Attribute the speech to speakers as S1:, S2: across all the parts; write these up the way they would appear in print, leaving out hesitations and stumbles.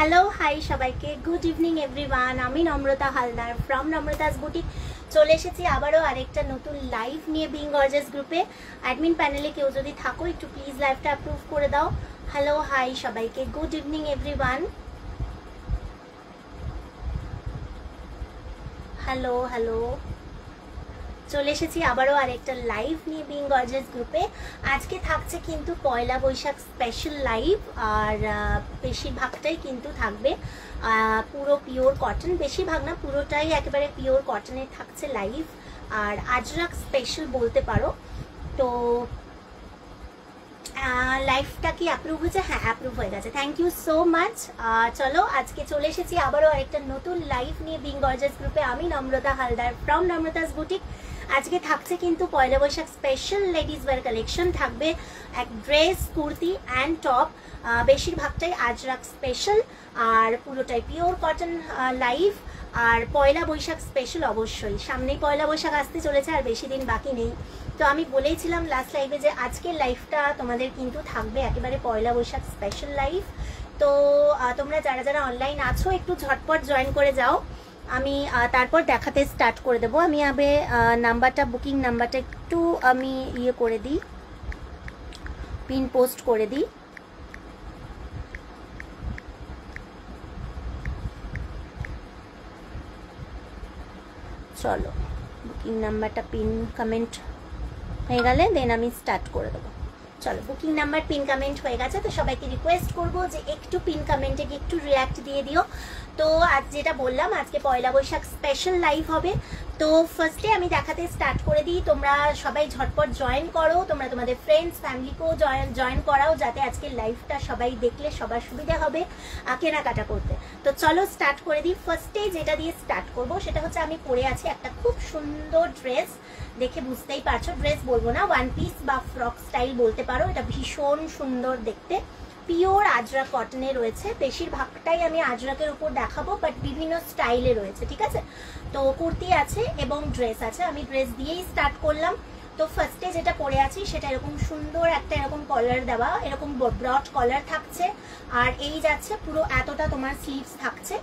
S1: Hello hi সবাইকে, good evening everyone. আমি নম্রতা হালদার ফ্রম নম্রতাস বুটিক চলে এসেছি আবারও আরেকটা নতুন লাইভ নিয়ে বিং গর্জিয়াস গ্রুপে। অ্যাডমিন প্যানেলে কেউ যদি থাকো একটু প্লিজ লাইভটা অ্যাপ্রুভ করে দাও। হ্যালো হাই সবাইকে, good evening everyone. Hello hello, চলে এসেছি আবারও আরেকটা লাইভ নিয়ে বিং গর্জিয়াস গ্রুপে। আজকে থাকছে কিন্তু পয়লা বৈশাখ স্পেশাল লাইভ, আর বেশিরভাগটাই কিন্তু থাকবে পুরো পিওর কটন, বেশিরভাগ না পুরোটাই একেবারে পিওর কটনের থাকছে লাইভ, আর আজরাক স্পেশাল বলতে পারো। তো লাইভটা কি অ্যাপ্রুভ হয়েছে? হ্যাঁ, অ্যাপ্রুভ হয়ে গেছে, থ্যাংক ইউ সো মাচ। চলো আজকে চলে এসেছি আবারও আরেকটা নতুন লাইভ নিয়ে বিং গর্জিয়াস গ্রুপে। আমি নম্রতা হালদার ফ্রম নম্রতাস বুটিক। আজকে থাকছে কিন্তু Poila Baishakh special ladies wear collection, থাকবে এক ড্রেস, কুর্তি অ্যান্ড টপ, বেশিরভাগটাই আজরাক স্পেশাল আর পুরোটাই পিওর কটন লাইভ। আর পয়লা বৈশাখ স্পেশাল অবশ্যই, সামনেই পয়লা বৈশাখ আসতে চলেছে, আর বেশি দিন বাকি নেই। তো আমি বলেইছিলাম লাস্ট লাইভে যে আজকের লাইভটা তোমাদের কিন্তু থাকবে একেবারে পয়লা বৈশাখ স্পেশাল লাইভ। তো তোমরা যারা যারা অনলাইন আছো একটু ঝটপট জয়েন করে যাও, আমি তারপর দেখাতে স্টার্ট করে দেবো। আমি আবে নাম্বারটা, বুকিং নাম্বারটা একটু আমি ইয়ে করে দিই, পিন পোস্ট করে দিই। চলো, বুকিং নাম্বারটা পিন কমেন্ট হয়ে গেলে দেন আমি স্টার্ট করে দেবো। চলো, বুকিং নাম্বার পিন কমেন্ট হয়ে গেছে, তো সবাইকে রিকোয়েস্ট করবো যে একটু পিন কমেন্টে গিয়ে একটু রিয়াক্ট দিয়ে দিও। তো আজ যেটা বললাম, আজকে পয়লা বৈশাখ স্পেশাল লাইভ হবে। তো ফার্স্টে আমি দেখাতে স্টার্ট করে দিই, তোমরা সবাই ঝটপট জয়েন করো, তোমরা তোমাদের ফ্রেন্ডস ফ্যামিলিকেও জয়েন করাও, যাতে আজকে লাইভটা সবাই দেখলে সবার সুবিধা হবে কেনাকাটা করতে। তো চলো স্টার্ট করে দিই। ফার্স্টে যেটা দিয়ে স্টার্ট করব সেটা হচ্ছে, আমি পরে আছি একটা খুব সুন্দর ড্রেস, দেখে বুঝতেই পারছো, ড্রেস বলবো না, ওয়ান পিস বা ফ্রক স্টাইল বলতে পারো। এটা ভীষণ সুন্দর দেখতে, পিওর আজরাক কটনে রয়েছে, বেশিরভাগটাই আমি আজরাকের উপর দেখাবো, বাট বিভিন্ন স্টাইলে রয়েছে, ঠিক আছে। তো কুর্তি আছে এবং ড্রেস আছে, আমি ড্রেস দিয়েই স্টার্ট করলাম। তো ফার্স্টে যেটা পরে আছি সেটা এরকম সুন্দর একটা এরকম কলার দেওয়া, এরকম ব্রড কলার থাকছে, আর এই যাচ্ছে পুরো এতটা তোমার স্লিভস থাকছে,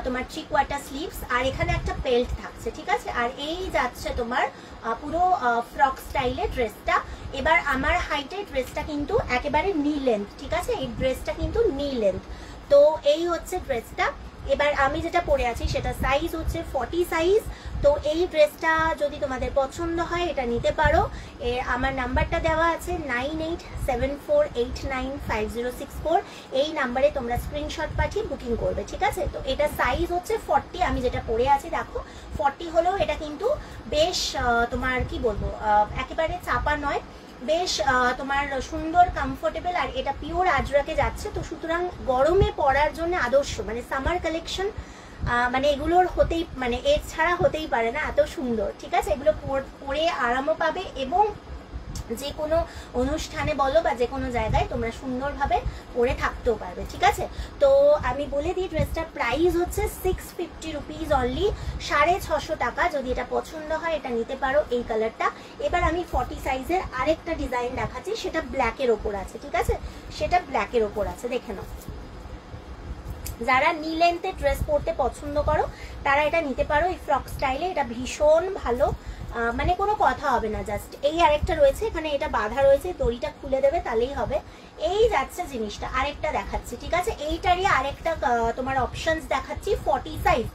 S1: তোমার 3/4 স্লিভস, আর এখানে একটা বেল্ট থাকছে, ঠিক আছে। আর এই যাচ্ছে তোমার পুরো ফ্রক স্টাইলে ড্রেসটা। এবার আমার হাইটের ড্রেসটা কিন্তু একেবারে নি লেন্থ, ঠিক আছে, এই ড্রেসটা কিন্তু নি লেন্থ। তো এই হচ্ছে ড্রেসটা। এবার আমি যেটা পরে আছি সেটা সাইজ হচ্ছে 40 সাইজ। তো এই ড্রেসটা যদি তোমাদের পছন্দ হয় এটা নিতে পারো। আমার নাম্বারটা দেওয়া আছে 9874895064, এই নাম্বারে তোমরা স্ক্রিনশট পাঠিয়ে বুকিং করবে, ঠিক আছে। তো এটা সাইজ হচ্ছে 40, আমি যেটা পরে আছি দেখো 40 হলেও এটা কিন্তু বেশ তোমার কি বলবো, একেবারে চাপা নয়, বেশ তোমার সুন্দর কমফোর্টেবল, আর এটা পিওর আজরাকে যাচ্ছে। তো সুতরাং গরমে পরার জন্য আদর্শ, মানে সামার কালেকশন, মানে এগুলোর হতেই, মানে এর ছাড়া হতেই পারে না, এত সুন্দর, ঠিক আছে। এগুলো পরে আরামও পাবে, এবং যে কোনো অনুষ্ঠানে বলো বা যে কোনো জায়গায় তোমরা সুন্দরভাবে পরে থাকতেও পারবে, ঠিক আছে। তো আমি বলে দিই, ড্রেসটার প্রাইস হচ্ছে 650 রুপিস অনলি, 650 টাকা। যদি এটা পছন্দ হয় এটা নিতে পারো, এই কালারটা। এবার আমি 40 সাইজের আরেকটা ডিজাইন দেখাচ্ছি, সেটা ব্ল্যাকের ওপর আছে, ঠিক আছে, সেটা ব্ল্যাকের ওপর আছে, দেখে নাও। যারা নি লেন্থে ড্রেস পরতে পছন্দ করো তারা এটা নিতে পারো, এই ফ্রক স্টাইলে, এটা ভীষণ ভালো, মানে কোনো কথা হবে না। জাস্ট এই আরেকটা রয়েছে, এখানে এটা বাঁধা রয়েছে, দড়িটা খুলে দেবে তাহলেই হবে। এই যাচ্ছে জিনিসটা, আরেকটা দেখাচ্ছি, ঠিক আছে। এইটারই আরেকটা তোমার অপশনস দেখাচ্ছি, 40 সাইজ।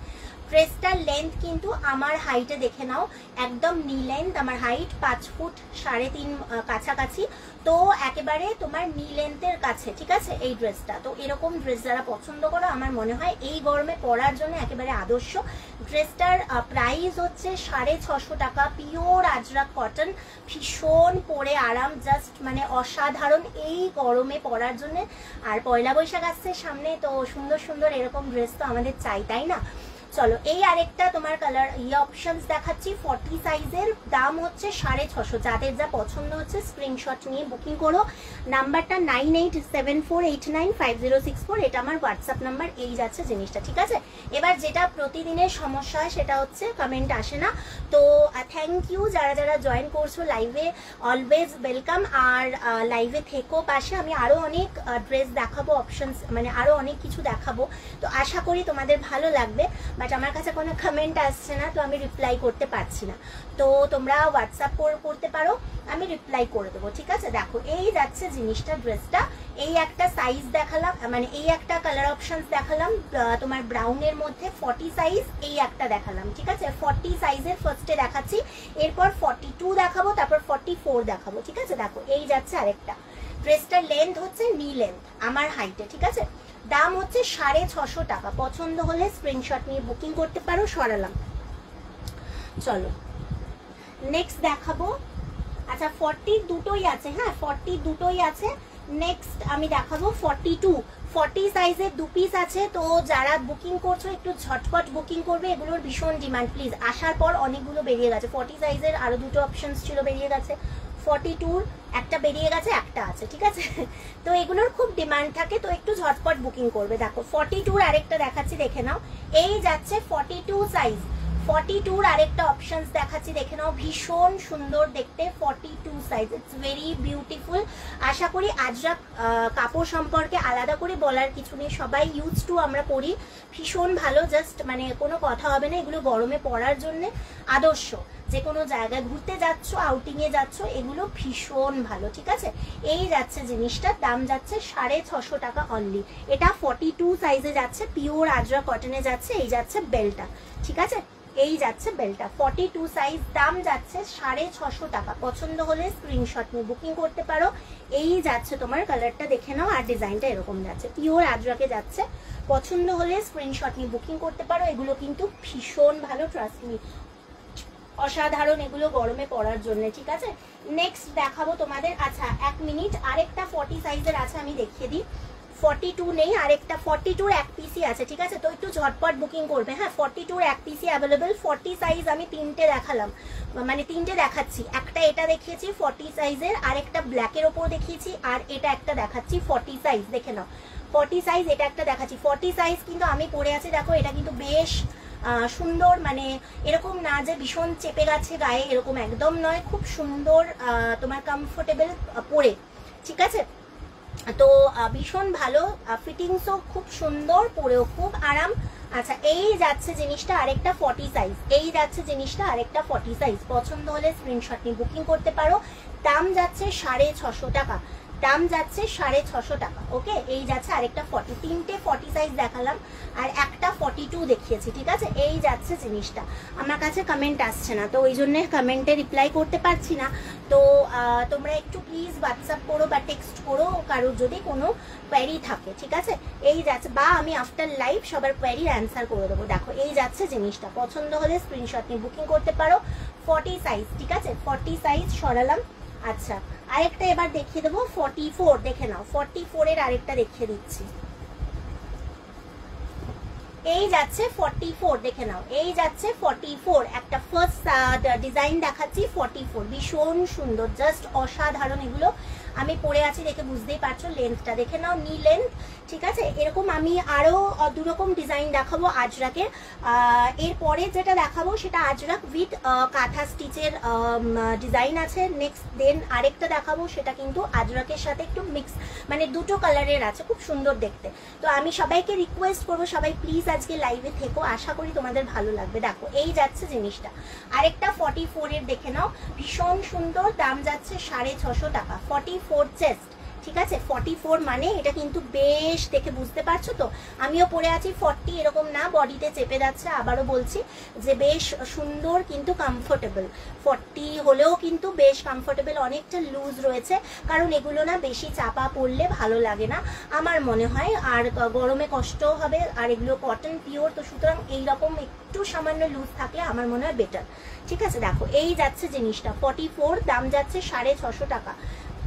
S1: ড্রেসটার লেন্থ কিন্তু আমার হাইটে দেখে নাও, একদম নি লেন্থ, আমার হাইট 5 ফুট 3.5 কাছাকাছি, তো একেবারে তোমার নি লেন্থের কাছে, ঠিক আছে এই ড্রেসটা। তো এরকম ড্রেস যারা পছন্দ করো, আমার মনে হয় এই গরমে পরার জন্য একেবারে আদর্শ। ড্রেসটার প্রাইস হচ্ছে 650 টাকা, পিওর আজরাক কটন, ভীষণ পরে আরাম, জাস্ট মানে অসাধারণ এই গরমে পরার জন্য। আর পয়লা বৈশাখ আসছে সামনে, তো সুন্দর সুন্দর এরকম ড্রেস তো আমাদের চাই, তাই না। চলো এই আরেকটা তোমার কালার অপশনস দেখাচ্ছি 40 সাইজের, দাম হচ্ছে 650। যাদের যা পছন্দ হচ্ছে স্ক্রিনশট নিয়ে বুকিং করো। নাম্বারটা 9874895064, এটা আমার হোয়াটসঅ্যাপ নাম্বার। এই যাচ্ছে জিনিসটা, ঠিক আছে। এবার যেটা প্রতিদিনের সমস্যা হয় সেটা হচ্ছে কমেন্ট আসে না। তো থ্যাংক ইউ যারা যারা জয়েন করছো লাইভে, অলওয়েজ ওয়েলকাম। আর লাইভে থেকো পাশে, আমি আরো অনেক ড্রেস দেখাবো, অপশনস মানে আরো অনেক কিছু দেখাবো। তো আশা করি তোমাদের ভালো লাগবে। বাট আমার কাছে কোনো কমেন্ট আসছে না, তো আমি রিপ্লাই করতে পারছি না। তো তোমরা হোয়াটসঅ্যাপ করতে পারো, আমি রিপ্লাই করে দেবো, ঠিক আছে। দেখো এই যাচ্ছে জিনিসটা, ড্রেসটা। এই একটা সাইজ দেখালাম, মানে এই একটা কালার অপশনস দেখালাম তোমার ব্রাউনের মধ্যে 40 সাইজ, এই একটা দেখালাম, ঠিক আছে। 40 সাইজের ফার্স্টে দেখাচ্ছি, এরপর 42 দেখাবো, তারপর 44 দেখাবো, ঠিক আছে। দেখো এই যাচ্ছে আরেকটা। ড্রেসটার লেন্থ হচ্ছে নি লেন্থ আমার হাইটে, ঠিক আছে। দাম হচ্ছে 650 টাকা। পছন্দ হলে স্ক্রিনশট নিয়ে বুকিং করতে পারো। সরালাম, চলো নেক্সট দেখাবো। আচ্ছা 40 দুটোই আছে, হ্যাঁ 40 দুটোই আছে। নেক্সট আমি দেখাবো 42। 40 সাইজের 2 পিস আছে। তো যারা বুকিং করছো একটু ঝটপট বুকিং করবে, এগুলোর ভীষণ ডিমান্ড। প্লিজ, আসার পর অনেকগুলো বেরিয়ে গেছে। 40 সাইজের আরো দুটো অপশনস ছিল, বেরিয়ে গেছে। 42 একটা বেরিয়ে গেছে, একটা আছে, ঠিক আছে। তো এগুলোর খুব ডিমান্ড থাকে, তো একটু ঝটপট বুকিং করবে। দেখো 42 আরেকটা দেখাচ্ছি, দেখে নাও। এই যাচ্ছে 42 সাইজ। 42 আরেকটা অপশনস দেখাচ্ছি, দেখে নাও। ভীষণ সুন্দর দেখতে, 42 সাইজ, ইটস ভেরি বিউটিফুল। আশা করি আজরাক কাপড় সম্পর্কে আলাদা করে বলার কিছু নেই, সবাই ইউজ টু আমরা পরি, ভীষণ ভালো। জাস্ট মানে কোনো কথা হবে না, এগুলো গরমে পরার জন্য আদর্শ। যে কোনো জায়গায় ঘুরতে যাচ্ছ, আউটিং এ যাচ্ছ, এগুলো ভীষণ ভালো, ঠিক আছে। এই যাচ্ছে জিনিসটার দাম যাচ্ছে 650 টাকা অনলি। এটা 42 সাইজে যাচ্ছে, পিওর আজরা কটনে যাচ্ছে। এই যাচ্ছে বেলটা, ঠিক আছে। এই যাচ্ছে বেলটা 42 সাইজ, দাম যাচ্ছে 650 টাকা। পছন্দ হলে স্ক্রিনশট নিয়ে বুকিং করতে পারো। এই যাচ্ছে তোমার কালারটা, দেখে নাও। আর ডিজাইনটা এরকম যাচ্ছে, পিওর আজরাকে যাচ্ছে। পছন্দ হলে স্ক্রিনশট নিয়ে বুকিং করতে পারো। এগুলো কিন্তু ভীষণ ভালো, ট্রাস্ট মি, অসাধারণ এগুলো গরমে পরার জন্য, ঠিক আছে। নেক্সট দেখাবো তোমাদের। আচ্ছা 1 মিনিট, আরেকটা 40 সাইজের আছে, আমি দেখিয়ে দিই। 42 নেই, আরেকটা 42 এক পিসই আছে, ঠিক আছে। তো একটু ঝটপট বুকিং করবে, হ্যাঁ। 42 এক পিসই অ্যাভেলেবেল। 40 সাইজ আমি 3টে দেখালাম, মানে 3টে দেখাচ্ছি। একটা এটা দেখিয়েছি 40 সাইজের, আরেকটা ব্ল্যাকের ওপর দেখিয়েছি, আর এটা একটা দেখাচ্ছি 40 সাইজ, দেখে নাও। 40 সাইজ এটা একটা দেখাচ্ছি। 40 সাইজ কিন্তু আমি পরে আছি, দেখো এটা কিন্তু বেশ সুন্দর, মানে এরকম না যে ভীষণ চেপে গেছে গায়ে, এরকম একদম নয়। খুব সুন্দর তোমার কমফোর্টেবল পরে, ঠিক আছে। তো ভীষণ ভালো, ফিটিংসও খুব সুন্দর, পরেও খুব আরাম। আচ্ছা এই যাচ্ছে জিনিসটা আরেকটা 40 সাইজ। এই যাচ্ছে জিনিসটা আরেকটা 40 সাইজ। পছন্দ হলে স্ক্রিনশট নিয়ে বুকিং করতে পারো। দাম যাচ্ছে 650 টাকা। দাম যাচ্ছে 650 টাকা। ওকে, এই যাচ্ছে আরেকটা 40। 3টে 40 সাইজ দেখালাম, আর একটা 42 দেখিয়েছি, ঠিক আছে। এই যাচ্ছে জিনিসটা। আমার কাছে কমেন্ট আসছে না, তো ওই জন্য কমেন্টে রিপ্লাই করতে পারছি না। তো তোমরা একটু প্লিজ হোয়াটসঅ্যাপ করো বা টেক্সট করো কারোর যদি কোনো কোয়ারি থাকে, ঠিক আছে। এই যাচ্ছে, বা আমি আফটার লাইভ সবার কোয়ারির অ্যান্সার করে দেবো। দেখো এই যাচ্ছে জিনিসটা। পছন্দ হলে স্ক্রিনশট নিয়ে বুকিং করতে পারো। 40 সাইজ, ঠিক আছে। 40 সাইজ সরালাম। আচ্ছা আরেকটা এবার দেখিয়ে দেবো 44, দেখে নাও। 44 এর আরেকটা দেখিয়ে দিচ্ছি। এই যাচ্ছে 44, দেখে নাও। এই যাচ্ছে 44, একটা ফার্স্ট ডিজাইন দেখাচ্ছি 44। ভীষণ সুন্দর, জাস্ট অসাধারণ। এগুলো আমি পরে আছি দেখে বুঝতেই পারছো। লেন্থটা দেখে নাও, নি লেন্থ, ঠিক আছে। এরকম আমি আরো 2 রকম ডিজাইন দেখাবো আজরাকের। এরপরে যেটা দেখাবো সেটা আজরাক উইথ কাঁথা স্টিচের ডিজাইন আছে। নেক্সট দেন আরেকটা দেখাবো, সেটা কিন্তু আজরাকের সাথে একটু মিক্স, মানে দুটো কালারের আছে, খুব সুন্দর দেখতে। তো আমি সবাইকে রিকোয়েস্ট করবো, সবাই প্লিজ আজকে লাইভে থেকো, আশা করি তোমাদের ভালো লাগবে। দেখো এই যাচ্ছে জিনিসটা আরেকটা 44 এর, দেখে নাও। ভীষণ সুন্দর, দাম যাচ্ছে 650 টাকা। 44 চেস্ট, ঠিক আছে। 44 মানে এটা কিন্তু বেশ দেখে বুঝতে পারছো তো। আমিও পরে আছি 40, এরকম না বডিতে চেপে যাচ্ছে। আবারও বলছি যে বেশ সুন্দর কিন্তু কমফোর্টেবল। 40 হলেও কিন্তু বেশ কমফোর্টেবল, অনেকটা লুজ রয়েছে, কারণ এগুলো না বেশি চাপা পড়লে ভালো লাগে না আমার মনে হয়, আর গরমে কষ্টও হবে। আর এগুলো কটন পিওর, তো সুতরাং এইরকম একটু সামান্য লুজ থাকলে আমার মনে হয় বেটার, ঠিক আছে। দেখো এই যাচ্ছে জিনিসটা 44, দাম যাচ্ছে 650 টাকা।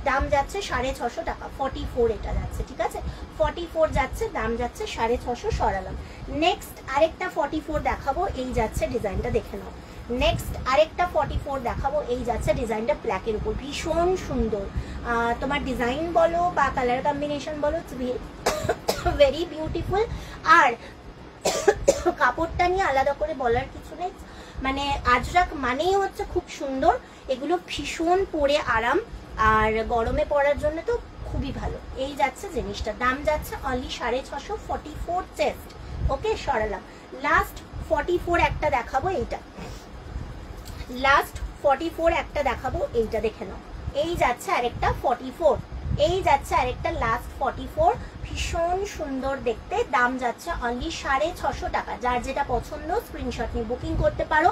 S1: দাম যাচ্ছে 650 টাকা, 44 এটা যাচ্ছে, ঠিক আছে 44 যাচ্ছে, দাম যাচ্ছে 650, সরালাম। নেক্সট আরেকটা 44 দেখাবো, এই যাচ্ছে ডিজাইনটা দেখে নাও। নেক্সট আরেকটা 44 দেখাবো, এই যাচ্ছে ডিজাইনটা ব্ল্যাকের উপর, ভীষণ সুন্দর। তোমার ডিজাইন বলো বা কালার কম্বিনেশন বলো, ভেরি বিউটিফুল। আর কাপড়টা নিয়ে আলাদা করে বলার কিছু নেই, মানে আজরাক মানেই হচ্ছে খুব সুন্দর, এগুলো ভীষণ পরে আরাম, আর গরমে পরার জন্য তো খুবই ভালো। এই যাচ্ছে জিনিসটা, দাম যাচ্ছে অনলি 650, 44 চেস্ট। ওকে, সরালাম। লাস্ট 44 একটা দেখাবো, এইটা লাস্ট 44 একটা দেখাবো, এইটা দেখে নাও। এই যাচ্ছে আরেকটা 44, এই যাচ্ছে আরেকটা লাস্ট 44, ভীষণ সুন্দর দেখতে, দাম যাচ্ছে অনলি 650 টাকা। যার যেটা পছন্দ স্ক্রিনশট নিয়ে বুকিং করতে পারো।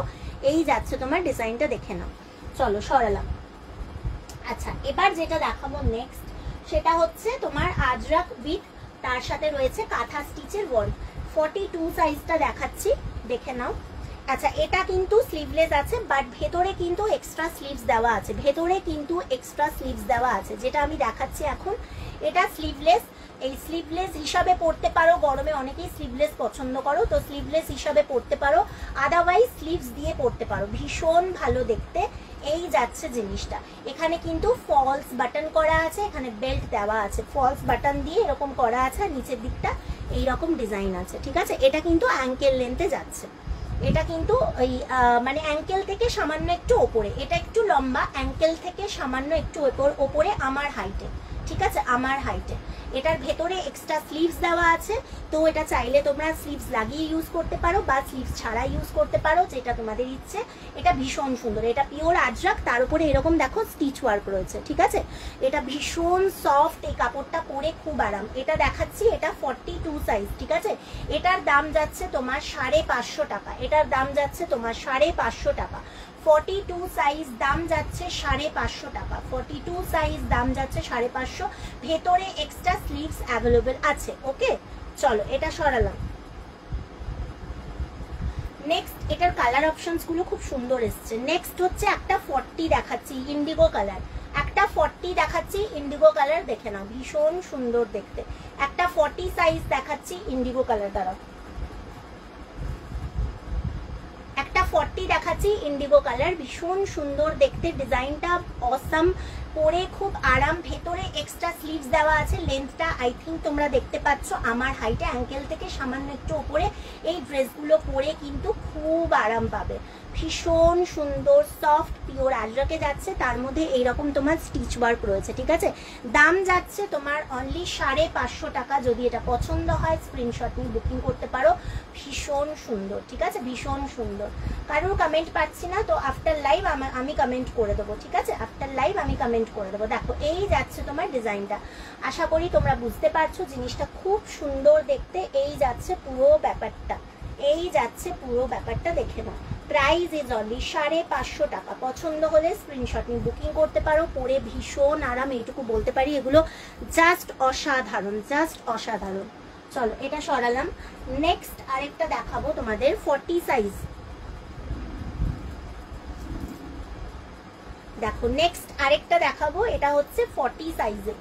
S1: এই যাচ্ছে তোমার ডিজাইনটা দেখে নাও। চলো সরালাম। আচ্ছা, এবার যেটা দেখাবো নেক্সট, সেটা হচ্ছে তোমার আজরাক উইথ তার সাথে রয়েছে কাঁথা স্টিচের ওয়ার্ক। 42 সাইজটা দেখাচ্ছি, দেখে নাও। আচ্ছা, এটা কিন্তু স্লিভলেস আছে, বাট ভেতরে কিন্তু এক্সট্রা স্লিভস দেওয়া আছে, ভেতরে কিন্তু এক্সট্রা স্লিভস দেওয়া আছে, যেটা আমি দেখাচ্ছি এখন। এটা স্লিভলেস, এই স্লিভলেস হিসাবে পরতে পারো, গরমে অনেকেই স্লিভলেস পছন্দ করো, তো স্লিভলেস হিসাবে পরতে পারো, আদারওয়াইজ স্লিভস দিয়ে পরতে পারো, ভীষণ ভালো দেখতে। এই যাচ্ছে জিনিসটা, এখানে কিন্তু ফলস বাটন করা আছে, এখানে বেল্ট দেওয়া আছে, ফলস বাটন দিয়ে এরকম করা আছে, আর নিচের দিকটা এইরকম ডিজাইন আছে, ঠিক আছে। এটা কিন্তু অ্যাঙ্কেল লেন্থে যাচ্ছে, এটা কিন্তু ওই মানে অ্যাঙ্কেল থেকে সামান্য একটু ওপরে, এটা একটু লম্বা, অ্যাঙ্কেল থেকে সামান্য একটু ওপরে আমার হাইটে, ঠিক আছে, আমার হাইটে। এটার ভেতরে এক্সট্রা স্লিভস দেওয়া আছে, তো এটা চাইলে তোমরা স্লিভস লাগিয়ে ইউজ করতে পারো বা স্লিভস ছাড়া ইউজ করতে পারো, যেটা তোমাদের ইচ্ছে। এটা ভীষণ সুন্দর, এটা পিওর আজরাক, তার উপরে এরকম দেখো স্টিচ ওয়ার্ক রয়েছে, ঠিক আছে। এটা ভীষণ সফট, এই কাপড়টা পরে খুব আরাম। এটা দেখাচ্ছি, এটা 42 সাইজ, ঠিক আছে। এটার দাম যাচ্ছে তোমার 550 টাকা, এটার দাম যাচ্ছে তোমার 550 টাকা। 42 সাইজ দাম যাচ্ছে 550 টাকা, 42 সাইজ দাম যাচ্ছে 550, ভেতরে এক্সট্রা স্লিভস অ্যাভেলেবেল আছে। ওকে, চলো এটা সরালাম। নেক্সট এটার কালার অপশনস গুলো খুব সুন্দর এসছে। নেক্সট হচ্ছে একটা 40 দেখাচ্ছি, ইন্ডিগো কালার, একটা 40 দেখাচ্ছি ইন্ডিগো কালার, দেখে নাও, ভীষণ সুন্দর দেখতে। একটা 40 সাইজ দেখাচ্ছি ইন্ডিগো কালার, দ্বারা একটা 40 দেখাচ্ছি ইন্ডিগো কালার, ভীষণ সুন্দর দেখতে, ডিজাইনটা অসাম, পরে খুব আরাম, ভেতরে এক্সট্রা স্লিভস দেওয়া আছে, লেন্থটা আই থিঙ্ক তোমরা দেখতে পাচ্ছ আমার হাইটে, অ্যাঙ্কেল থেকে সামান্য একটু উপরে। এই ড্রেসগুলো পরে কিন্তু খুব আরাম পাবে, ভীষণ সুন্দর সফট পিওর আজরাকে যাচ্ছে, তার মধ্যে এইরকম তোমার স্টিচ ওয়ার্ক রয়েছে, ঠিক আছে। দাম যাচ্ছে তোমার অনলি 550 টাকা। যদি এটা পছন্দ হয় স্ক্রিনশট নিয়ে বুকিং করতে পারো, ভীষণ সুন্দর, ঠিক আছে, ভীষণ সুন্দর। কারোর কমেন্ট পাচ্ছি না, তো আফটার লাইভ আমি কমেন্ট করে দেবো, ঠিক আছে, আফটার লাইভ আমি কমেন্ট করে দেবো। দেখো এই যাচ্ছে তোমার ডিজাইনটা, আশা করি তোমরা বুঝতে পারছো, জিনিসটা খুব সুন্দর দেখতে। এই যাচ্ছে পুরো ব্যাপারটা, এই যাচ্ছে পুরো ব্যাপারটা, দেখে নাও। প্রাইস ইজ অনলি 550 টাকা। পছন্দ হলে স্ক্রিনশট নিয়ে বুকিং করতে পারো, পরে ভীষণ আরাম, এইটুকু বলতে পারি, এগুলো জাস্ট অসাধারণ, জাস্ট অসাধারণ। চলো এটা সরালাম। নেক্সট আরেকটা দেখাবো তোমাদের 40 সাইজ, দেখো নেক্সট আরেকটা দেখাবো, এটা হচ্ছে 40 সাইজে।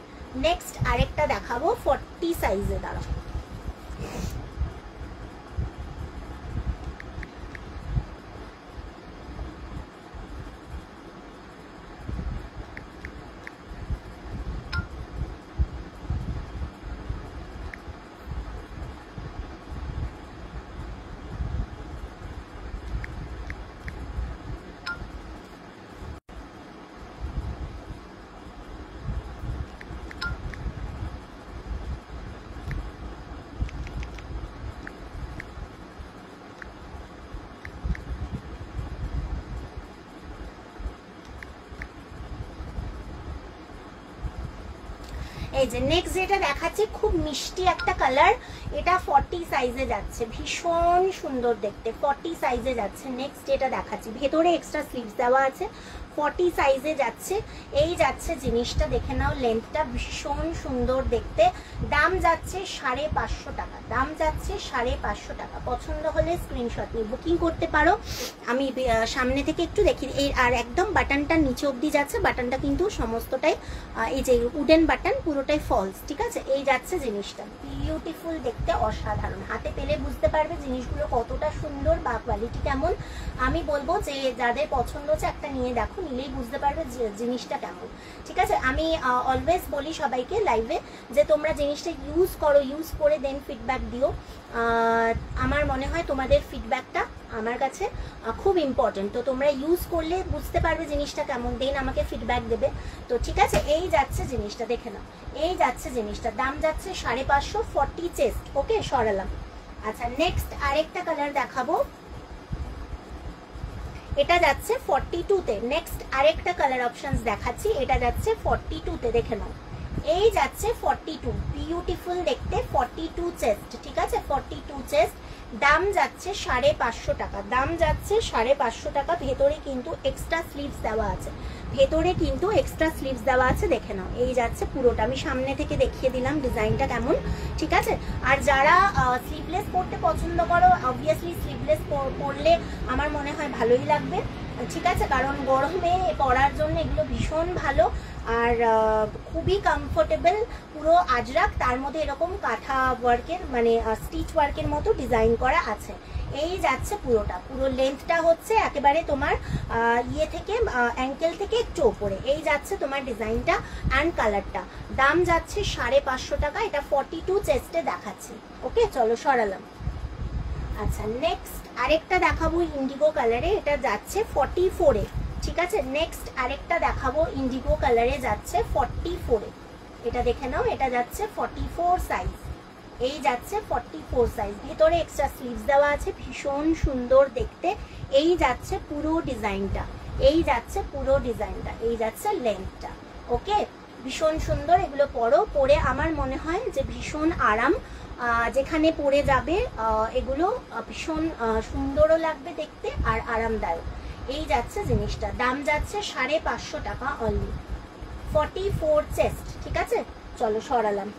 S1: নেক্সট আরেকটা দেখাবো 40 সাইজে, দাঁড়াও। এই যে নেক্সট যেটা দেখাচ্ছি, খুব মিষ্টি একটা কালার, এটা 40 সাইজে যাচ্ছে, ভীষণ সুন্দর দেখতে, 40 সাইজে যাচ্ছে। নেক্সট যেটা দেখাচ্ছি, ভেতরে এক্সট্রা স্লিভস দেওয়া আছে, 40 সাইজে যাচ্ছে। এই যাচ্ছে জিনিসটা, দেখে নাও লেন্থটা ভীষণ সুন্দর দেখতে। দাম যাচ্ছে 550 টাকা, দাম যাচ্ছে 550 টাকা। পছন্দ হলে স্ক্রিনশট নিয়ে বুকিং করতে পারো। আমি সামনে থেকে একটু দেখি, এই আর একদম বাটনটা নিচে অবধি যাচ্ছে, বাটনটা কিন্তু সমস্তটাই এই যে উডেন বাটন পুরোটাই ফলস, ঠিক আছে। এই যাচ্ছে জিনিসটা, বিউটিফুল দেখতে, অসাধারণ। হাতে পেলে বুঝতে পারবে জিনিসগুলো কতটা সুন্দর বা কোয়ালিটি কেমন। আমি বলবো যে যাদের পছন্দ হচ্ছে একটা নিয়ে দেখো, নিলেই বুঝতে পারবে যে জিনিসটা কেমন, ঠিক আছে। আমি অলওয়েজ বলি সবাইকে লাইভে যে তোমরা জিনিসটা ইউজ করো, ইউজ করে দেন ফিডব্যাক দিও। আমার মনে হয় তোমাদের ফিডব্যাকটা আমার কাছে খুব ইম্পর্টেন্ট। তো তোমরা ইউজ করলে বুঝতে পারবে জিনিসটা কেমন, দেন আমাকে ফিডব্যাক দেবে। তো ঠিক আছে, এই যাচ্ছে জিনিসটা, দেখে নাও। এই যাচ্ছে জিনিসটা, দাম যাচ্ছে 550, 40 চেস্ট। ওকে, সরালাম। আচ্ছা, নেক্সট আরেকটা কালার দেখাবো, এটা যাচ্ছে 42-তে। নেক্সট আরেকটা কালার অপশনস দেখাচ্ছি, এটা যাচ্ছে 42-তে, দেখে নাও। এই যাচ্ছে 42, বিউটিফুল দেখতে, 42 চেস্ট, ঠিক আছে। 42 চেস্ট, দাম যাচ্ছে 550 টাকা, দাম যাচ্ছে 550 টাকা। ভেতরে কিন্তু এক্সট্রা স্লিভস দেওয়া আছে, ভেতরে কিন্তু এক্সট্রা স্লিভস দেওয়া আছে, দেখে নাও। এই যাচ্ছে পুরোটা, আমি সামনে থেকে দেখিয়ে দিলাম ডিজাইনটা কেমন, ঠিক আছে। আর যারা স্লিভলেস পরতে পছন্দ করো, অবভিয়াসলি স্লিভলেস পরলে আমার মনে হয় ভালোই লাগবে, ঠিক আছে, কারণ গরমে পরার জন্য এগুলো ভীষণ ভালো আর খুবই কমফোর্টেবল। পুরো আজরাক, তার মধ্যে এরকম কাঁথা ওয়ার্কের মানে স্টিচ ওয়ার্কের মতো ডিজাইন করা আছে। এই যাচ্ছে পুরোটা, পুরো লেন্থটা হচ্ছে একেবারে তোমার ইয়ে থেকে অ্যাঙ্কেল থেকে একটু ওপরে। এই যাচ্ছে তোমার ডিজাইনটা অ্যান্ড কালারটা, দাম যাচ্ছে 550 টাকা। এটা 42 চেস্টে দেখাচ্ছি। ওকে, চলো সরালাম। আচ্ছা, নেক্সট আরেকটা দেখাবো ইন্ডিগো কালারে, এটা যাচ্ছে 44-এ, ঠিক আছে। নেক্সট আরেকটা দেখাবো ইন্ডিগো কালারে, যাচ্ছে 44-এ। এটা দেখে নাও, এটা যাচ্ছে 44 সাইজ। এই যাচ্ছে 44 সাইজ, ভেতরে এক্সট্রা স্লিভস দেওয়া আছে, ভীষণ সুন্দর দেখতে। এই যাচ্ছে পুরো ডিজাইনটা, এই যাচ্ছে পুরো ডিজাইনটা, এই যাচ্ছে লেন্থটা। ওকে, ভীষণ সুন্দর। এগুলো পরে আমার মনে হয় যে ভীষণ আরাম, যেখানে পরে যাবে এগুলো ভীষণ সুন্দরও লাগবে দেখতে আর আরামদায়ক। এই যাচ্ছে জিনিসটা, দাম যাচ্ছে 550 টাকা অনলি। 44 চেস্ট, ঠিক আছে। চলো সরালাম।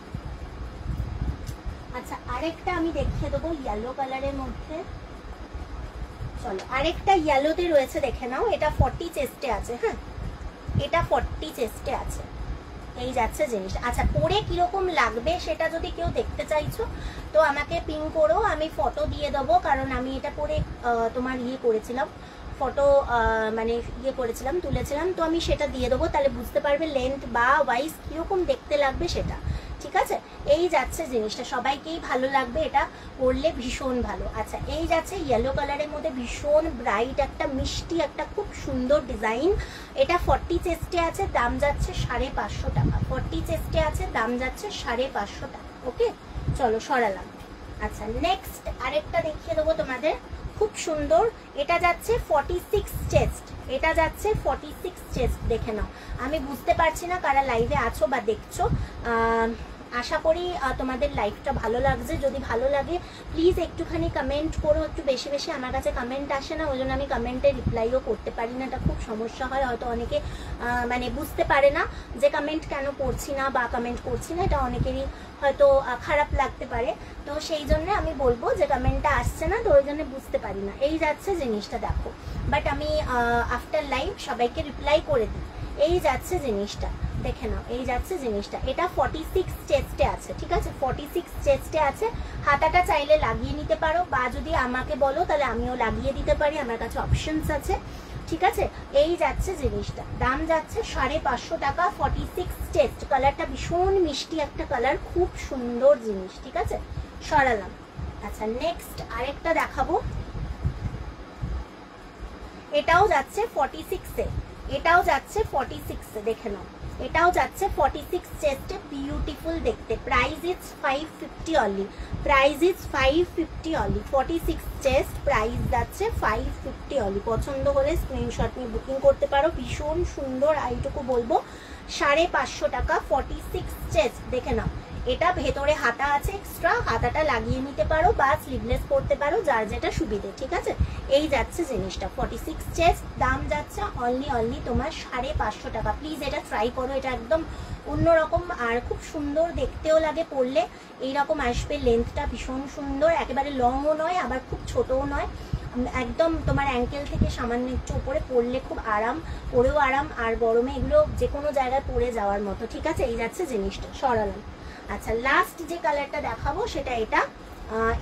S1: আচ্ছা, আরেকটা আমি দেখিয়ে দেবো ইয়েলো কালারের মধ্যে। চলো, আরেকটা ইয়েলোতে রয়েছে, দেখে নাও। এটা 40 চেস্টে আছে, হ্যাঁ, এটা 40 চেস্টে আছে। এই যাচ্ছে জিনিসটা। আচ্ছা, পরে কিরকম লাগবে সেটা যদি কেউ দেখতে চাইছো তো আমাকে পিং করো, আমি ফটো দিয়ে দেবো, কারণ আমি এটা পরে তোমার ইয়ে করেছিলাম, ফটো মানে ইয়ে করেছিলাম, তুলেছিলাম, তো আমি সেটা দিয়ে দেবো, তাহলে বুঝতে পারবে লেন্থ বা ওয়াইজ কিরকম দেখতে লাগবে সেটা, ঠিক আছে। এই যাচ্ছে জিনিসটা, সবাইকেই ভালো লাগবে, এটা পরলে ভীষণ ভালো। আচ্ছা, এই যাচ্ছে ইয়েলো কালারের মধ্যে ভীষণ ব্রাইট একটা মিষ্টি একটা খুব সুন্দর ডিজাইন। এটা 40 চেস্টে আছে, দাম যাচ্ছে 550 টাকা। 40 চেস্টে আছে, দাম যাচ্ছে 550 টাকা। ওকে, চলো সরালাম। আচ্ছা, নেক্সট আরেকটা দেখিয়ে দেবো তোমাদের, খুব সুন্দর। এটা যাচ্ছে 46 চেস্ট, এটা যাচ্ছে 46 চেস্ট, দেখে নাও। আমি বুঝতে পারছি না কারা লাইভে আছো বা দেখছো। আশা করি তোমাদের লাইভটা ভালো লাগছে। যদি ভালো লাগে প্লিজ একটুখানি কমেন্ট করো, একটু বেশি বেশি। আমার কাছে কমেন্ট আসে না, ওই জন্য আমি কমেন্টে রিপ্লাইও করতে পারি না, এটা খুব সমস্যা হয়। হয়তো অনেকে মানে বুঝতে পারে না যে কমেন্ট কেন করছি না বা কমেন্ট করছি না, এটা অনেকেরই হয়তো খারাপ লাগতে পারে। তো সেই জন্য আমি বলবো যে কমেন্টটা আসছে না, তো ওই জন্য বুঝতে পারি না। এই যাচ্ছে জিনিসটা, দেখো, বাট আমি আফটার লাইভ সবাইকে রিপ্লাই করে দিই। এই যাচ্ছে জিনিসটা, দেখে নাও। এই যাচ্ছে জিনিসটা, এটা 46 চেস্টে আছে, ঠিক আছে। 46 চেস্টে আছে। হাতাটা চাইলে লাগিয়ে নিতে পারো, বা যদি আমাকে বলো তাহলে আমিও লাগিয়ে দিতে পারি, আমার কাছে অপশনস আছে, ঠিক আছে। এই যাচ্ছে জিনিসটা, দাম যাচ্ছে 550 টাকা। 46 চেস্ট, কালারটা ভীষণ মিষ্টি একটা কালার, খুব সুন্দর জিনিস, ঠিক আছে। সরালাম। আচ্ছা, নেক্সট আরেকটা দেখাবো, এটাও যাচ্ছে 46-এ, এটাও যাচ্ছে 46-এ, দেখে নাও। এটাও যাচ্ছে 46 চেস্টে, বিউটিফুল দেখতে। Price is 550 only, price is 550 only. 46 chest, price যাচ্ছে 550 অনলি। পছন্দ হলে স্ক্রিনশট নিয়ে বুকিং করতে পারো, ভীষণ সুন্দর। এইটুকু বলবো 550 টাকা। 46 চেস্ট, দেখে নাও। এটা ভেতরে হাতা আছে এক্সট্রা, হাতাটা লাগিয়ে নিতে পারো বা স্লিভলেস পরতে পারো, যার যেটা সুবিধে, ঠিক আছে। এই যাচ্ছে জিনিসটা 46 চেস্ট, দাম যাচ্ছে অনলি তোমার 550 টাকা। প্লিজ এটা ট্রাই করো, এটা একদম অন্যরকম আর খুব সুন্দর দেখতেও লাগে পরলে। এইরকম আসবে, লেন্থটা ভীষণ সুন্দর, একেবারে লংও নয় আবার খুব ছোটও নয়, একদম তোমার অ্যাঙ্কেল থেকে সামান্য একটু উপরে পরলে খুব আরাম, পরেও আরাম, আর গরমে এগুলো যে কোনো জায়গায় পরে যাওয়ার মতো, ঠিক আছে। এই যাচ্ছে জিনিসটা, সরালাম। আচ্ছা, লাস্ট যে কালারটা দেখাবো সেটা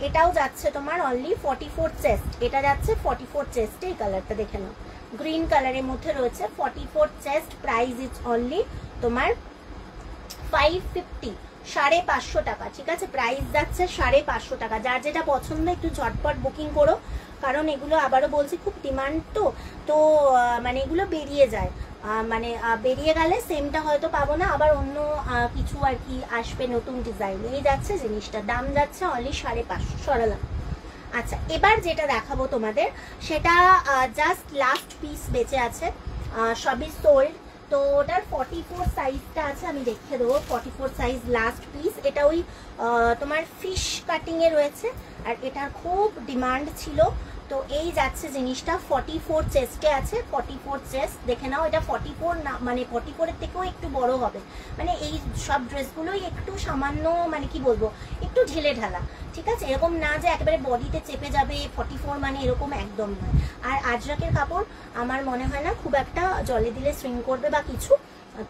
S1: এটাও যাচ্ছে তোমার অনলি 44 চেস্ট, এটা যাচ্ছে 44 চেস্টে। এই কালারটা দেখে নাও, গ্রিন কালারের মধ্যে রয়েছে, 44 চেস্ট, প্রাইস ইজ অনলি তোমার 550, 550 টাকা, ঠিক আছে। প্রাইস যাচ্ছে 550 টাকা। যার যেটা পছন্দ একটু ঝটপট বুকিং করো, কারণ এগুলো আবারও বলছি খুব ডিমান্ড, তো মানে এগুলো বেরিয়ে যায়, মানে বেরিয়ে গেলে সেমটা হয়তো পাবো না, আবার অন্য কিছু আর কি আসবে নতুন ডিজাইন। এই যাচ্ছে জিনিসটা, দাম যাচ্ছে অনলি 550, সরালাম। আচ্ছা, এবার যেটা দেখাবো তোমাদের সেটা জাস্ট লাস্ট পিস বেঁচে আছে, সবই সোল্ড। তো ওটার 44 সাইজটা আছে, আমি দেখিয়ে দেবো। 44 সাইজ লাস্ট পিস, এটা ওই তোমার ফিশ কাটিং এ রয়েছে, আর এটার খুব ডিমান্ড ছিল। তো এই যাচ্ছে জিনিসটা, 44 চেস্টে আছে, 44 চেস্ট দেখে নাও। এটা 44 না, মানে 44 এর থেকেও একটু বড় হবে, মানে এই সব ড্রেসগুলোই একটু সামান্য, মানে কি বলবো, একটু ঢিলে ঢালা, ঠিক আছে। এরকম না যে একেবারে বডিতে চেপে যাবে 44, মানে এরকম একদম নয়। আর আজরাকের কাপড় আমার মনে হয় না খুব একটা জলে দিলে শ্রিঙ্ক করবে বা কিছু,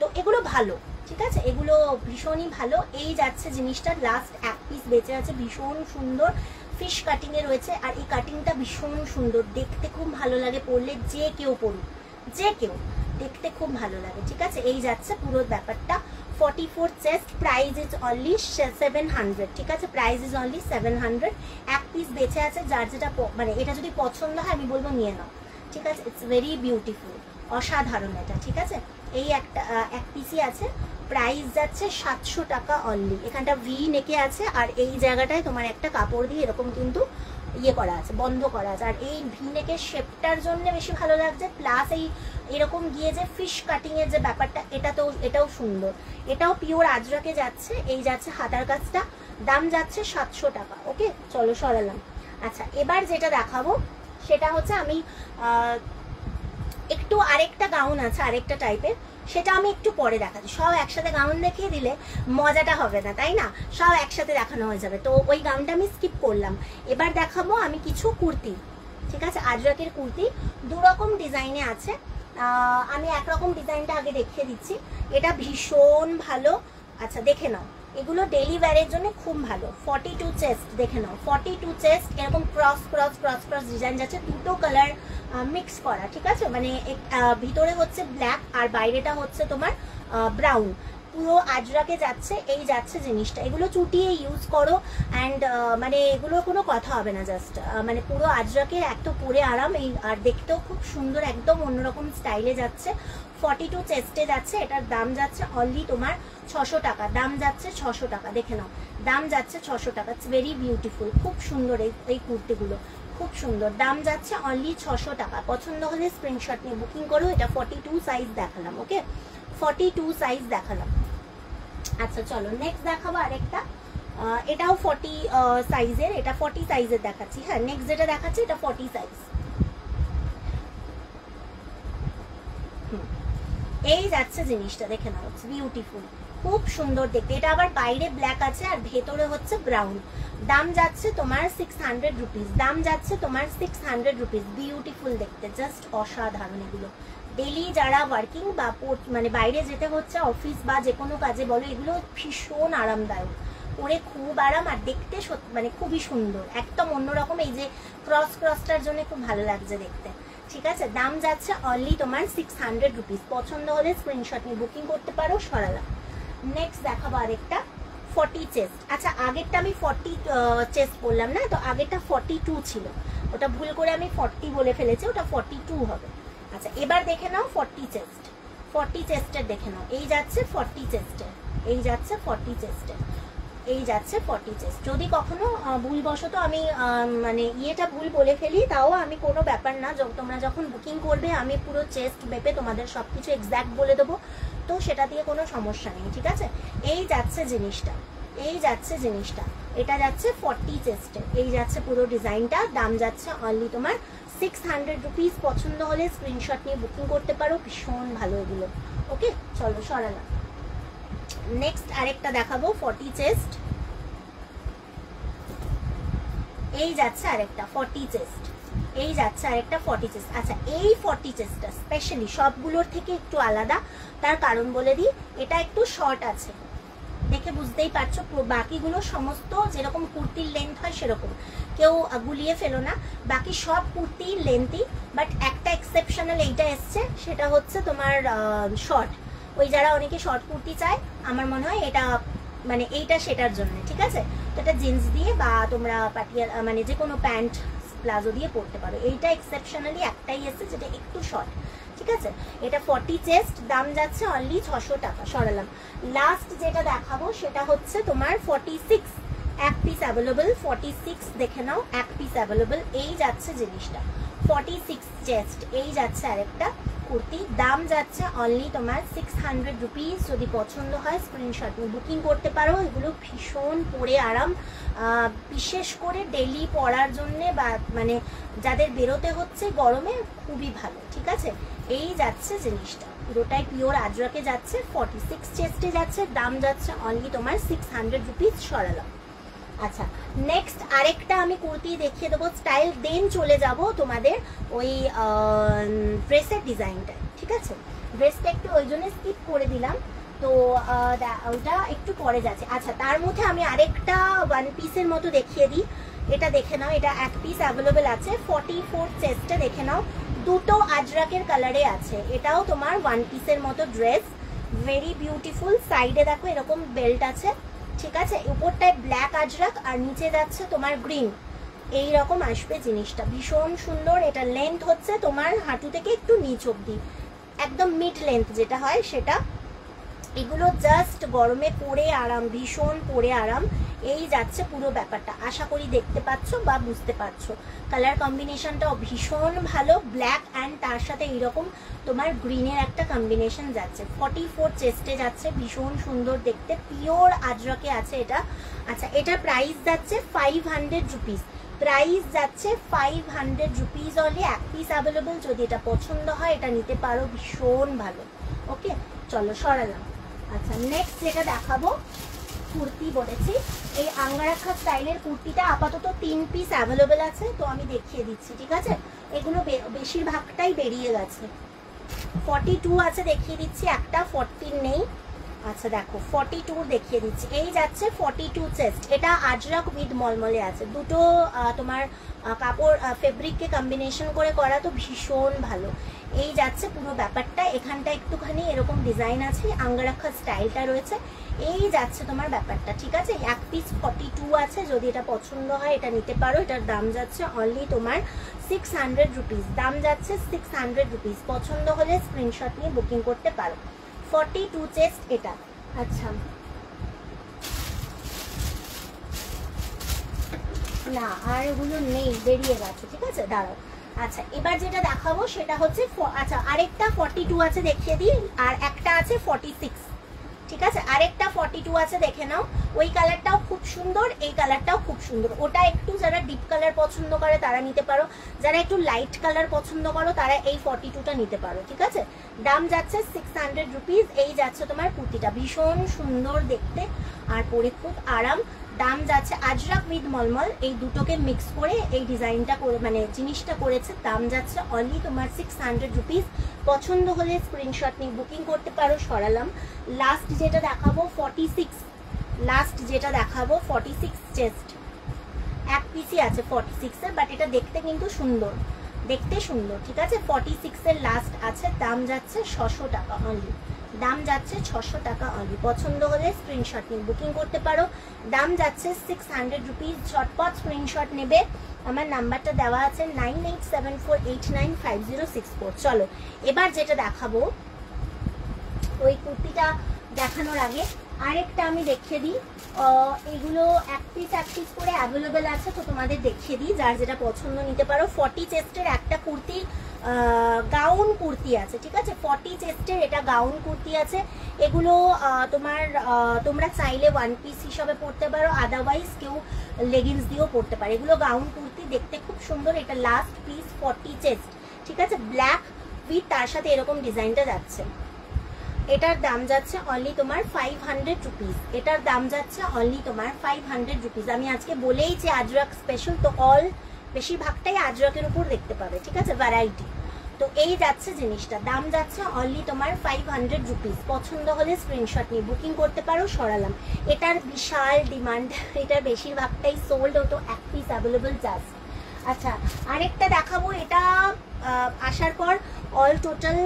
S1: তো এগুলো ভালো, ঠিক আছে, এগুলো ভীষণই ভালো। এই যাচ্ছে জিনিসটা, লাস্ট এক পিস বেঁচে আছে, ভীষণ সুন্দর ফিশ কাটিং এ রয়েছে, আর এই কাটিংটা ভীষণ সুন্দর দেখতে, খুব ভালো লাগে পরলে, যে কেউ পরুক, যে কেউ, দেখতে খুব ভালো লাগে, ঠিক আছে। এই যাচ্ছে পুরো ব্যাপারটা, 44 চেস্ট, প্রাইস ইজ অনলি 700, ঠিক আছে, প্রাইস ইজ অনলি 700। এক পিস বেঁচে আছে, যার যেটা মানে এটা যদি পছন্দ হয় আমি বলবো নিয়ে নাও, ঠিক আছে। ইটস ভেরি বিউটিফুল, অসাধারণ এটা, ঠিক আছে। এই এক পিসই আছে, প্রাইস যাচ্ছে 700 টাকা অনলি। এখানটা ভি নেকে আছে, আর এই জায়গাটায় তোমার একটা কাপড় দিয়ে এরকম কিন্তু ইয়ে করা আছে, বন্ধ করা আছে, আর এই ভি নেকের শেপটার জন্য বেশি ভালো লাগছে, প্লাস এই এরকম গিয়ে যে ফিশ কাটিং এর যে ব্যাপারটা, এটাও সুন্দর, এটাও পিওর আজরাকে যাচ্ছে। এই যাচ্ছে হাতার কাজটা, দাম যাচ্ছে 700 টাকা। ওকে, চলো সরালাম। আচ্ছা, এবার যেটা দেখাবো সেটা হচ্ছে, আমি একটু আরেকটা গাউন আছে আরেকটা টাইপের, সেটা আমি একটু পরে দেখাচ্ছি। সব একসাথে গাউন দেখিয়ে দিলে মজাটা হবে না, তাই না, সব একসাথে দেখানো হয়ে যাবে, তো ওই গাউনটা আমি স্কিপ করলাম। এবার দেখাবো আমি কিছু কুর্তি, ঠিক আছে, আজরাকের কুর্তি, দুরকম ডিজাইনে আছে। আমি একরকম ডিজাইনটা আগে দেখিয়ে দিচ্ছি, এটা ভীষণ ভালো। আচ্ছা, দেখে নাও, এগুলো ডেলি ওয়্যারের জন্য খুব ভালো। 42 চেস্ট, দেখে নাও, 42 চেস্ট, এরকম cross cross cross cross design যাচ্ছে, দুটো কালার মিক্স করা, ঠিক আছে, মানে ভিতরে হচ্ছে ব্ল্যাক আর বাইরেটা হচ্ছে তোমার ব্রাউন, পুরো আজরাকে যাচ্ছে। এই যাচ্ছে জিনিসটা, এগুলো চুটিয়ে ইউজ করো, অ্যান্ড মানে এগুলো কোনো কথা হবে না, জাস্ট মানে পুরো আজরাকে এত পরে আরাম, এই আর দেখতেও খুব সুন্দর, একদম অন্যরকম স্টাইলে যাচ্ছে। 42 চেস্টে যাচ্ছে, এটার দাম যাচ্ছে অনলি তোমার 600 টাকা, দাম যাচ্ছে 600 টাকা, দেখে নাও, দাম যাচ্ছে 600 টাকা। ইটস ভেরি বিউটিফুল, খুব সুন্দর এই কুর্তিগুলো, খুব সুন্দর, দাম যাচ্ছে অনলি 600 টাকা। পছন্দ হলে স্ক্রিনশট নিয়ে বুকিং করো। এটা 42 সাইজ দেখালাম, ওকে, 42 সাইজ দেখালাম। আচ্ছা, চলো নেক্সট দেখাবো আরেকটা, এটাও 40 সাইজের, এটা 40 সাইজের দেখাচ্ছি। হ্যাঁ, নেক্সট যেটা দেখাচ্ছি এটা 40 সাইজ। এই যাচ্ছে জিনিসটা, দেখে নাও, ইটস বিউটিফুল, খুব সুন্দর দেখতে। এটা আবার বাইরে ব্ল্যাক আছে আর ভেতরে হচ্ছে ব্রাউন, দাম যাচ্ছে তোমার 600 রুপিস, দাম যাচ্ছে তোমার 600 রুপিস। বিউটিফুল দেখতে, জাস্ট অসাধারণ। এগুলো ডেলি যারা ওয়ার্কিং বা মানে বাইরে যেতে হচ্ছে অফিস বা যে কোনো কাজে বলো, এগুলো ভীষণ আরামদায়ক, পরে খুব আরাম, আর দেখতে মানে খুবই সুন্দর, একদম অন্যরকম। এই যে ক্রস ক্রসটার জন্য খুব ভালো লাগছে দেখতে, ঠিক আছে। দাম যাচ্ছে অনলি তোমার 600 রুপিস। পছন্দ হলে স্ক্রিনশট নিয়ে বুকিং করতে পারো, সরালাম। নেক্সট দেখাবো আরেকটা 40 চেস্ট। আচ্ছা, আগেরটা আমি 40 চেস্ট বললাম না, তো আগেরটা 42 ছিল, ওটা ভুল করে আমি 40 বলে ফেলেছি, ওটা 42 হবে। আচ্ছা, এবার দেখে নাও 40 চেস্ট, 40 চেস্টের দেখে নাও। এই যাচ্ছে 40 চেস্টের, এই যাচ্ছে 40 চেস্টের, এই যাচ্ছে 40 চেস্ট। যদি কখনো ভুলবশত আমি মানে ইয়েটা ভুল বলে ফেলি, তাও আমি কোনো ব্যাপার না, তোমরা যখন বুকিং করবে আমি পুরো চেস্ট মেপে তোমাদের সবকিছু এক্স্যাক্ট বলে দেবো, তো সেটা দিয়ে কোনো সমস্যা নেই, ঠিক আছে। এই যাচ্ছে জিনিসটা, এই যাচ্ছে জিনিসটা, এটা যাচ্ছে 40 চেস্টে, এই যাচ্ছে পুরো ডিজাইনটা, দাম যাচ্ছে অনলি তোমার 600 রুপিস। পছন্দ হলে স্ক্রিনশট নিয়ে বুকিং করতে পারো, ভীষণ ভালো এগুলো। ওকে চলো সরালাম। নেক্সট আরেকটা দেখাবো 40 চেস্ট, এই যাচ্ছে আরেকটা 40 চেস্ট, এই যাচ্ছে আরেকটা 40 চেস্ট। আচ্ছা এই 40 চেস্টটা স্পেশালি সবগুলোর থেকে একটু আলাদা, তার কারণ বলে দিই, এটা একটু শর্ট আছে, দেখে বুঝতেই পারছো। বাকিগুলো সমস্ত যেরকম কুর্তির লেন্থ হয় সেরকম, কেউ গুলিয়ে ফেলো না, বাকি সব কুর্তির লেন্থই, বাট একটা এক্সেপশনাল এইটা এসছে, সেটা হচ্ছে তোমার শর্ট। ওই যারা অনেকে শর্ট কুর্তি চায়, আমার মনে হয় এটা মানে এইটা সেটার জন্য, ঠিক আছে। তো এটা জিন্স দিয়ে বা তোমরা পাটিয়াল মানে যে কোনো প্যান্ট প্লাজো দিয়ে পরতে পারো। এইটা এক্সেপশনালি একটাই এসছে যেটা একটু শর্ট, ঠিক আছে। এটা 40 চেস্ট, দাম যাচ্ছে অনলি 600 টাকা। সরালাম। লাস্ট যেটা দেখাবো সেটা হচ্ছে তোমার 46, এক পিস অ্যাভেলেবল। 46 দেখে নাও, এক পিস অ্যাভেলেবল। এই যাচ্ছে জিনিসটা 46 চেস্ট, এই যাচ্ছে আরেকটা কুর্তি, দাম যাচ্ছে অনলি তোমার 600 রুপিস। যদি পছন্দ হয় স্ক্রিনশট বুকিং করতে পারো। এগুলো ভীষণ পরে আরাম, বিশেষ করে ডেলি পরার জন্যে বা মানে যাদের বেরোতে হচ্ছে গরমে খুবই ভালো, ঠিক আছে। এই যাচ্ছে জিনিসটা, পুরোটাই পিওর আজরাকে যাচ্ছে, 46 চেস্টে যাচ্ছে, দাম যাচ্ছে অনলি তোমার 600 রুপিস। সরালাম। আচ্ছা নেক্সট আরেকটা আমি কুর্তি দেখিয়ে দেবো স্টাইল, দেন চলে যাব তোমাদের ওই ড্রেসের ডিজাইনটা, ঠিক আছে। ড্রেসটা একটু ওই জন্য স্কিপ করে দিলাম, তো ওইটা একটু পরে যাচ্ছে। আচ্ছা তার মধ্যে আমি আরেকটা ওয়ান পিসের মতো দেখিয়ে দিই, এটা দেখে নাও, এটা এক পিস অ্যাভেলেবেল আছে 44 চেস্টে, দেখে নাও দুটো আজরাকের কালারে আছে। এটাও তোমার ওয়ান পিসের মতো ড্রেস, ভেরি বিউটিফুল। সাইডে দেখো এরকম বেল্ট আছে, ঠিক আছে, উপরটায় ব্ল্যাক আজরাক আর নিচে যাচ্ছে তোমার গ্রিন, এই রকম আসবে জিনিসটা, ভীষণ সুন্দর। এটা লেন্থ হচ্ছে তোমার হাঁটু থেকে একটু নিচ অব্দি, একদম মিড লেন্থ যেটা হয় সেটা। এগুলো জাস্ট গরমে পরে আরাম, ভীষণ পরে আরাম। এই যাচ্ছে পুরো ব্যাপারটা, আশা করি দেখতে পাচ্ছ বা বুঝতে পারছো। কালার কম্বিনেশনটাও ভীষণ ভালো, ব্ল্যাক অ্যান্ড তার সাথে এইরকম তোমার গ্রিনের একটা কম্বিনেশন যাচ্ছে। 44 চেস্টে যাচ্ছে, ভীষণ সুন্দর দেখতে, পিওর আজরাকে আছে এটা। আচ্ছা এটার প্রাইস যাচ্ছে 500 রুপিস, প্রাইস যাচ্ছে 500 রুপিস অনলি। এক পিস অ্যাভেলেবল, যদি এটা পছন্দ হয় এটা নিতে পারো, ভীষণ ভালো। ওকে চলো সরালাম। আচ্ছা নেক্সট যেটা দেখাবো কুর্তি বলেছি, এই আঙ্গারাখা স্টাইলের কুর্তিটা আপাতত 3 পিস অ্যাভেলেবেল আছে, তো আমি দেখিয়ে দিচ্ছি, ঠিক আছে। এগুলো বেশিরভাগটাই বেরিয়ে গেছে। 42 আছে দেখিয়ে দিচ্ছি, একটা 14 নেই। আচ্ছা দেখো 42 দেখিয়ে দিচ্ছি, এই যাচ্ছে 42 চেস্ট। এটা আজরাক উইথ মলমলে আছে, দুটো তোমার কাপড় ফেব্রিককে কম্বিনেশন করে করা, তো ভীষণ ভালো। এই যাচ্ছে পুরো ব্যাপারটা, এখানটা একটুখানি এরকম ডিজাইন আছে, আঙ্গারাখা স্টাইলটা রয়েছে, এই যাচ্ছে তোমার ব্যাপারটা, ঠিক আছে। এক পিস 42 আছে, যদি এটা পছন্দ হয় এটা নিতে পারো। এটার দাম যাচ্ছে অনলি তোমার 600 রুপিস, দাম যাচ্ছে 600 রুপিস। পছন্দ হলে স্ক্রিনশট নিয়ে বুকিং করতে পারো। 42 চেস্ট এটা। আচ্ছা না আর এগুলো নেই, বেরিয়ে গেছে, ঠিক আছে, দাঁড়াও। আচ্ছা এবার যেটা দেখাবো সেটা হচ্ছে আচ্ছা আরেকটা 42 আছে দেখিয়ে দিই, আর একটা আছে 46, ঠিক আছে। আরেকটা 42 আছে দেখে নাও, ওই কালারটাও খুব সুন্দর, এই কালারটাও খুব সুন্দর। ওটা একটু যারা ডিপ কালার পছন্দ করে তারা নিতে পারো, যারা একটু লাইট কালার পছন্দ করো তারা এই 42টা নিতে পারো, ঠিক আছে। দাম যাচ্ছে 600 রুপিস। এই যাচ্ছে তোমার কুর্তিটা, ভীষণ সুন্দর দেখতে আর পরে খুব আরাম। দাম যাচ্ছে আজরাক উইথ মলমল, এই দুটোকে মিক্স করে এই ডিজাইনটা করে মানে জিনিসটা করেছে, দাম যাচ্ছে অনলি তোমার 600 রুপিস। পছন্দ হলে স্ক্রিনশট নিয়ে বুকিং করতে পারো। সরালাম। লাস্ট যেটা দেখাবো 46, লাস্ট যেটা দেখাবো 46 চেস্ট, এক পিসি আছে 46 এর, বাট এটা দেখতে কিন্তু সুন্দর, দেখতে সুন্দর, ঠিক আছে। 46 এর লাস্ট আছে, দাম যাচ্ছে 600 টাকা অনলি, দাম যাচ্ছে 600 টাকা অনলি। পছন্দ হলে স্ক্রিনশট নিয়ে বুকিং করতে পারো, দাম যাচ্ছে 600 রুপিস। ঝটপট স্ক্রিনশট নেবে, আমার নাম্বারটা দেওয়া আছে 9874895064। চলো এবার যেটা দেখাবো, ওই কুর্তিটা দেখানোর আগে আরেকটা আমি দেখিয়ে দিই, এগুলো এক পিস করে অ্যাভেলেবেল আছে, তো তোমাদের দেখিয়ে দিই, যার যেটা পছন্দ নিতে পারো। 40 চেস্টের একটা কুর্তি, গাউন কুর্তি আছে, ঠিক আছে। 40 চেস্টের এটা গাউন কুর্তি আছে। এগুলো তোমার তোমরা চাইলে ওয়ান পিস হিসাবে পরতে পারো, আদারওয়াইজ কেউ লেগিংস দিয়েও পরতে পারে। এগুলো গাউন কুর্তি, দেখতে খুব সুন্দর। এটা লাস্ট পিস 40 চেস্ট, ঠিক আছে। ব্ল্যাক উইথ তার সাথে এরকম ডিজাইনটা যাচ্ছে। এটার দাম যাচ্ছে অনলি তোমার 500 রুপিস। এটার দাম যাচ্ছে অনলি তোমার 500 রুপিস। আমি আজকে বলেই যে আজরাক স্পেশাল, তো অল বেশিরভাগটাই আজরাকের উপর দেখতে পাবে, ঠিক আছে, ভ্যারাইটি। তো এই যাচ্ছে জিনিসটা, দাম যাচ্ছে অনলি তোমার 500 রুপিস। পছন্দ হলে স্ক্রিনশট নিয়ে বুকিং করতে পারো, সরালাম। এটার বিশাল ডিমান্ড, এটার বেশিরভাগটাই সোল্ড, হতো এক পিস অ্যাভেলেবল জাস্ট। আচ্ছা, আরেকটা দেখাবো। এটা আসার পর অল টোটাল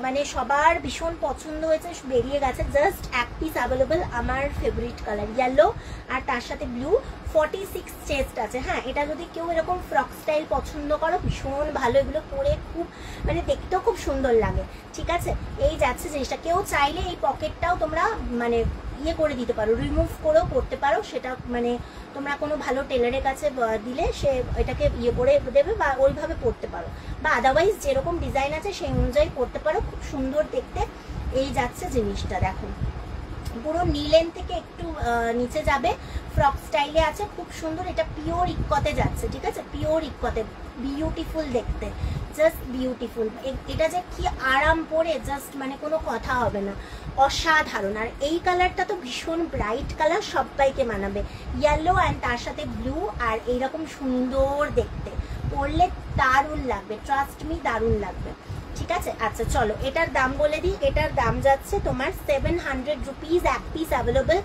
S1: মানে সবার ভীষণ পছন্দ হয়েছে, বেরিয়ে গেছে। জাস্ট এক পিস অ্যাভেলেবল, আমার ফেভারিট কালার ইয়েলো আর তার সাথে ব্লু। 46 চেস্ট আছে। হ্যাঁ, এটা যদি কেউ এরকম ফ্রক স্টাইল পছন্দ করো, ভীষণ ভালো। এগুলো পরে খুব মানে দেখতেও খুব সুন্দর লাগে, ঠিক আছে। এই যাচ্ছে জিনিসটা। কেউ চাইলে এই পকেটটাও তোমরা মানে ইয়ে করে দিতে পারো, রিমুভ করেও করতে পারো। সেটা মানে তোমরা কোনো ভালো টেলারের কাছে দিলে সে এটাকে ইয়ে করে দেবে, বা ওইভাবে পরতে পারো, বা আদারওয়াইজ যেরকম ডিজাইন আছে সেই অনুযায়ী পরতে পারো। খুব সুন্দর দেখতে এই যাচ্ছে জিনিসটা। দেখো, পুরো নীলেন থেকে একটু নিচে যাবে, ফ্রক স্টাইলে আছে, খুব সুন্দর। এটা পিওর ইক্কতে যাচ্ছে, ঠিক আছে, পিওর ইক্কতে। বিউটিফুল দেখতে, জাস্ট বিউটিফুল। এটা যে কি আরাম পরে, জাস্ট মানে কোনো কথা হবে না, অসাধারণ। আর এই কালারটা তো ভীষণ ব্রাইট কালার, সবাইকে মানাবে। ইয়েলো অ্যান্ড তার সাথে ব্লু, আর এইরকম সুন্দর দেখতে, পরলে দারুণ লাগবে, ট্রাস্ট মি, দারুণ লাগবে, ঠিক আছে। আচ্ছা চলো, এটার দাম বলে দিই। এটার দাম যাচ্ছে তোমার 700 রুপিস, এক পিস অ্যাভেলেবল।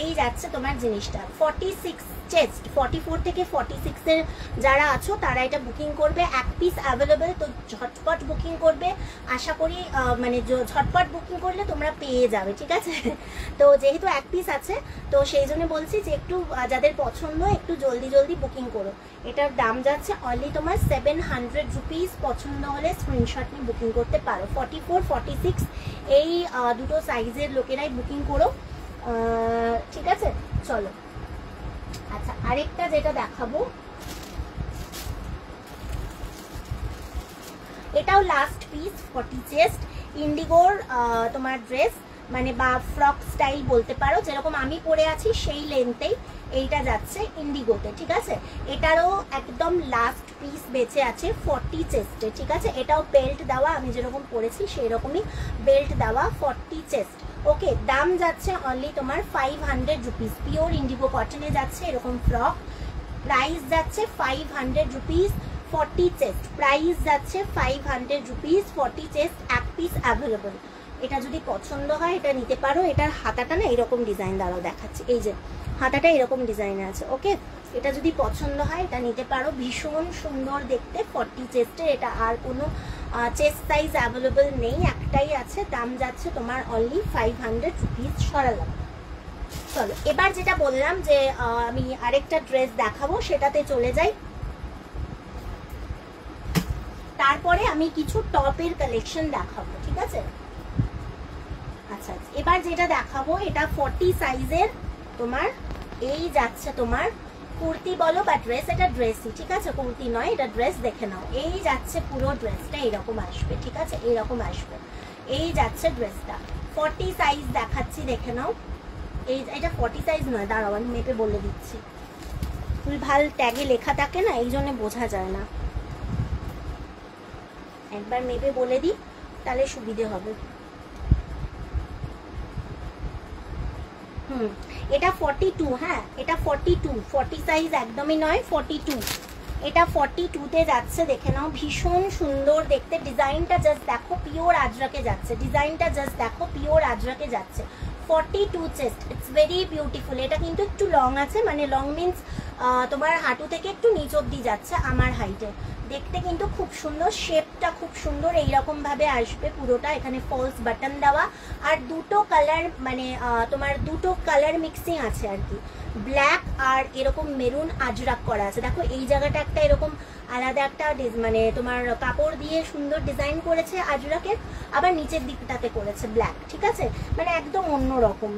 S1: এই যাচ্ছে তোমার জিনিসটা। 46 চেস্ট, 44 থেকে 46 এর যারা আছো তারা এটা বুকিং করবে, এক পিস অ্যাভেলেবল। তো ঝটপট বুকিং করবে, আশা করি মানে ঝটপট বুকিং করলে তোমরা পেয়ে যাবে, ঠিক আছে। তো যেহেতু এক পিস আছে, তো সেই জন্য বলছি যে একটু যাদের পছন্দ একটু জলদি জলদি বুকিং করো। এটার দাম যাচ্ছে অনলি তোমার 700 রুপিস। পছন্দ হলে স্ক্রিনশট নিয়ে বুকিং করতে পারো। 44, 46 এই দুটো সাইজের লোকেরাই বুকিং করো, ঠিক আছে। চলো, আচ্ছা আরেকটা যেটা দেখাবো, এটাও লাস্ট পিস, 40 চেস্ট, ইন্ডিগোর তোমার ড্রেস, মানে বা ফ্রক স্টাইল বলতে পারো, যেরকম আমি পরে আছি সেই লেন্থেই এইটা যাচ্ছে ইন্ডিগোতে, ঠিক আছে। এটারও একদম লাস্ট পিস বেঁচে আছে 40 চেস্টে, ঠিক আছে। এটাও বেল্ট দেওয়া, আমি যেরকম পরেছি সেই রকমই বেল্ট দেওয়া, 40 চেস্ট। ওকে, দাম যাচ্ছে অনলি তোমার 500 রুপিস। পিওর ইন্ডিগো কটনে যাচ্ছে এরকম ফ্রক, প্রাইস যাচ্ছে 500 রুপিস। 40 চেস্ট, প্রাইস যাচ্ছে 500 রুপিস। 40 চেস্ট, এক পিস অ্যাভেলেবল। এটা যদি পছন্দ হয় এটা নিতে পারো। এটার হাতাটা না এরকম ডিজাইন দ্বারাও দেখাচ্ছে, এই যে হাতাটা এরকম ডিজাইনে আছে। ওকে, এটা যদি পছন্দ হয় এটা নিতে পারো, ভীষণ সুন্দর দেখতে। 40 চেস্টের এটা, আর কোনো চেস্ট সাইজ অ্যাভেলেবল নেই, একটাই আছে। দাম যাচ্ছে তোমার অনলি 500 রুপিস। সরালাম। চলো, এবার যেটা বললাম যে আমি আরেকটা ড্রেস দেখাবো, সেটাতে চলে যাই। তারপরে আমি কিছু টপের কালেকশন দেখাবো, ঠিক আছে। আচ্ছা, এবার যেটা দেখাবো এটা 40 সাইজের তোমার, এই যাচ্ছে তোমার কুর্তি বলো বা ড্রেস, এটা ড্রেসই, ঠিক আছে, কুর্তি নয়, এটা ড্রেস। দেখে নাও, এই যাচ্ছে পুরো ড্রেসটা এরকম আসবে, ঠিক আছে, এরকম আসবে। এই যাচ্ছে ড্রেসটা, 40 সাইজ দেখাচ্ছি, দেখে নাও। এই এটা 40 সাইজ নয়, দাঁড়াও আমি মেপে বলে দিচ্ছি। ফুল ভাল ট্যাগে লেখা থাকে না, এই জন্য বোঝা যায় না। একবার মেপে বলে দিই, তাহলে সুবিধে হবে। এটা 42, হ্যাঁ এটা 42, 40 সাইজ একদমই নয়, 42। এটা 42-তে যাচ্ছে, দেখে নাও, ভীষণ সুন্দর দেখতে। ডিজাইনটা জাস্ট দেখো, পিওর আজরাকে যাচ্ছে। ডিজাইনটা জাস্ট দেখো, পিওর আজরাকে যাচ্ছে। 42 চেস্ট, ইটস ভেরি বিউটিফুল। এটা কিন্তু একটু লং আছে, মানে লং মিন্স তোমার হাঁটু থেকে একটু নিচ অব্দি যাচ্ছে আমার হাইটে। দেখতে কিন্তু খুব সুন্দর, শেপটা খুব সুন্দর, এইরকম ভাবে আসবে পুরোটা। এখানে ফলস বাটন দেওয়া, আর দুটো কালার, মানে তোমার দুটো কালার মিক্সিং আছে আর কি, ব্ল্যাক আর এরকম মেরুন আজরাক করা আছে। দেখো এই জায়গাটা একটা এরকম আলাদা একটা মানে তোমার কাপড় দিয়ে সুন্দর ডিজাইন করেছে আজরাকের, আবার নিচের দিকটাতে করেছে ব্ল্যাক, ঠিক আছে, মানে একদম অন্যরকম।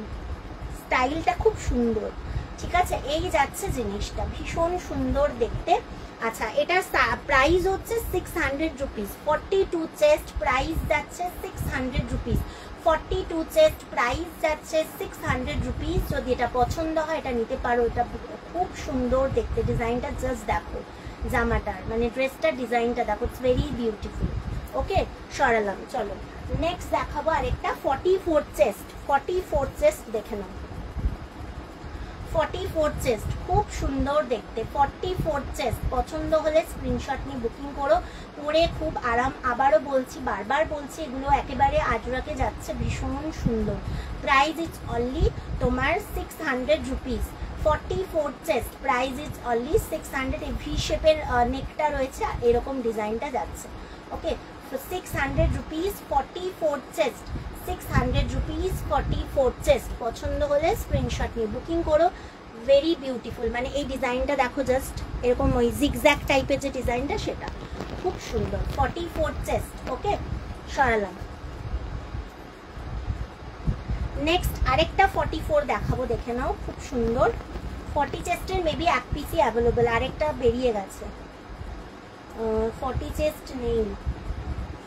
S1: স্টাইলটা খুব সুন্দর, ঠিক আছে। এই যাচ্ছে জিনিসটা, ভীষণ সুন্দর দেখতে। আচ্ছা, এটার প্রাইস হচ্ছে 600 রুপিস। 42 চেস্ট, প্রাইস যাচ্ছে 600 রুপিস। 42 চেস্ট, প্রাইস যাচ্ছে 600 রুপিস। যদি এটা পছন্দ হয় এটা নিতে পারো। এটা খুব সুন্দর দেখতে, ডিজাইনটা জাস্ট দেখো, জামাটার মানে ড্রেসটার ডিজাইনটা দেখো, ইটস ভেরি বিউটিফুল। ওকে, সরালাম। চলো নেক্সট দেখাবো আরেকটা 44 চেস্ট। 44 চেস্ট দেখে নাও, 44 চেস্ট খুব সুন্দর দেখতে। 44 চেস্ট পছন্দ হলে স্ক্রিনশট নিয়ে বুকিং করো, পরে খুব আরাম। আবারও বলছি, বারবার বলছি, এগুলো একেবারে আজরাকে যাচ্ছে, ভীষণ সুন্দর। প্রাইস ইজ অনলি তোমার 600 rupees. 44 chest, price is only 600। এই ভি শেপের নেকটা রয়েছে, এরকম ডিজাইনটা যাচ্ছে। ওকে, 600 রুপিস 44 চেস্ট। 600 rupees 44 chest. পছন্দ হলে স্ক্রিনশট নিয়ে বুকিং করো। ভেরি বিউটিফুল, মানে এই ডিজাইনটা দেখো, জাস্ট এরকম ওই জিগজ্যাগ টাইপের যে ডিজাইনটা, সেটা খুব সুন্দর। 44 চেস্ট। ওকে, সরালাম। নেক্সট আরেকটা 44 দেখাবো, দেখে নাও, খুব সুন্দর। 40 চেস্টের মেবি এক পিসই অ্যাভেলেবল, আরেকটা বেরিয়ে গেছে। 40 চেস্ট নেই,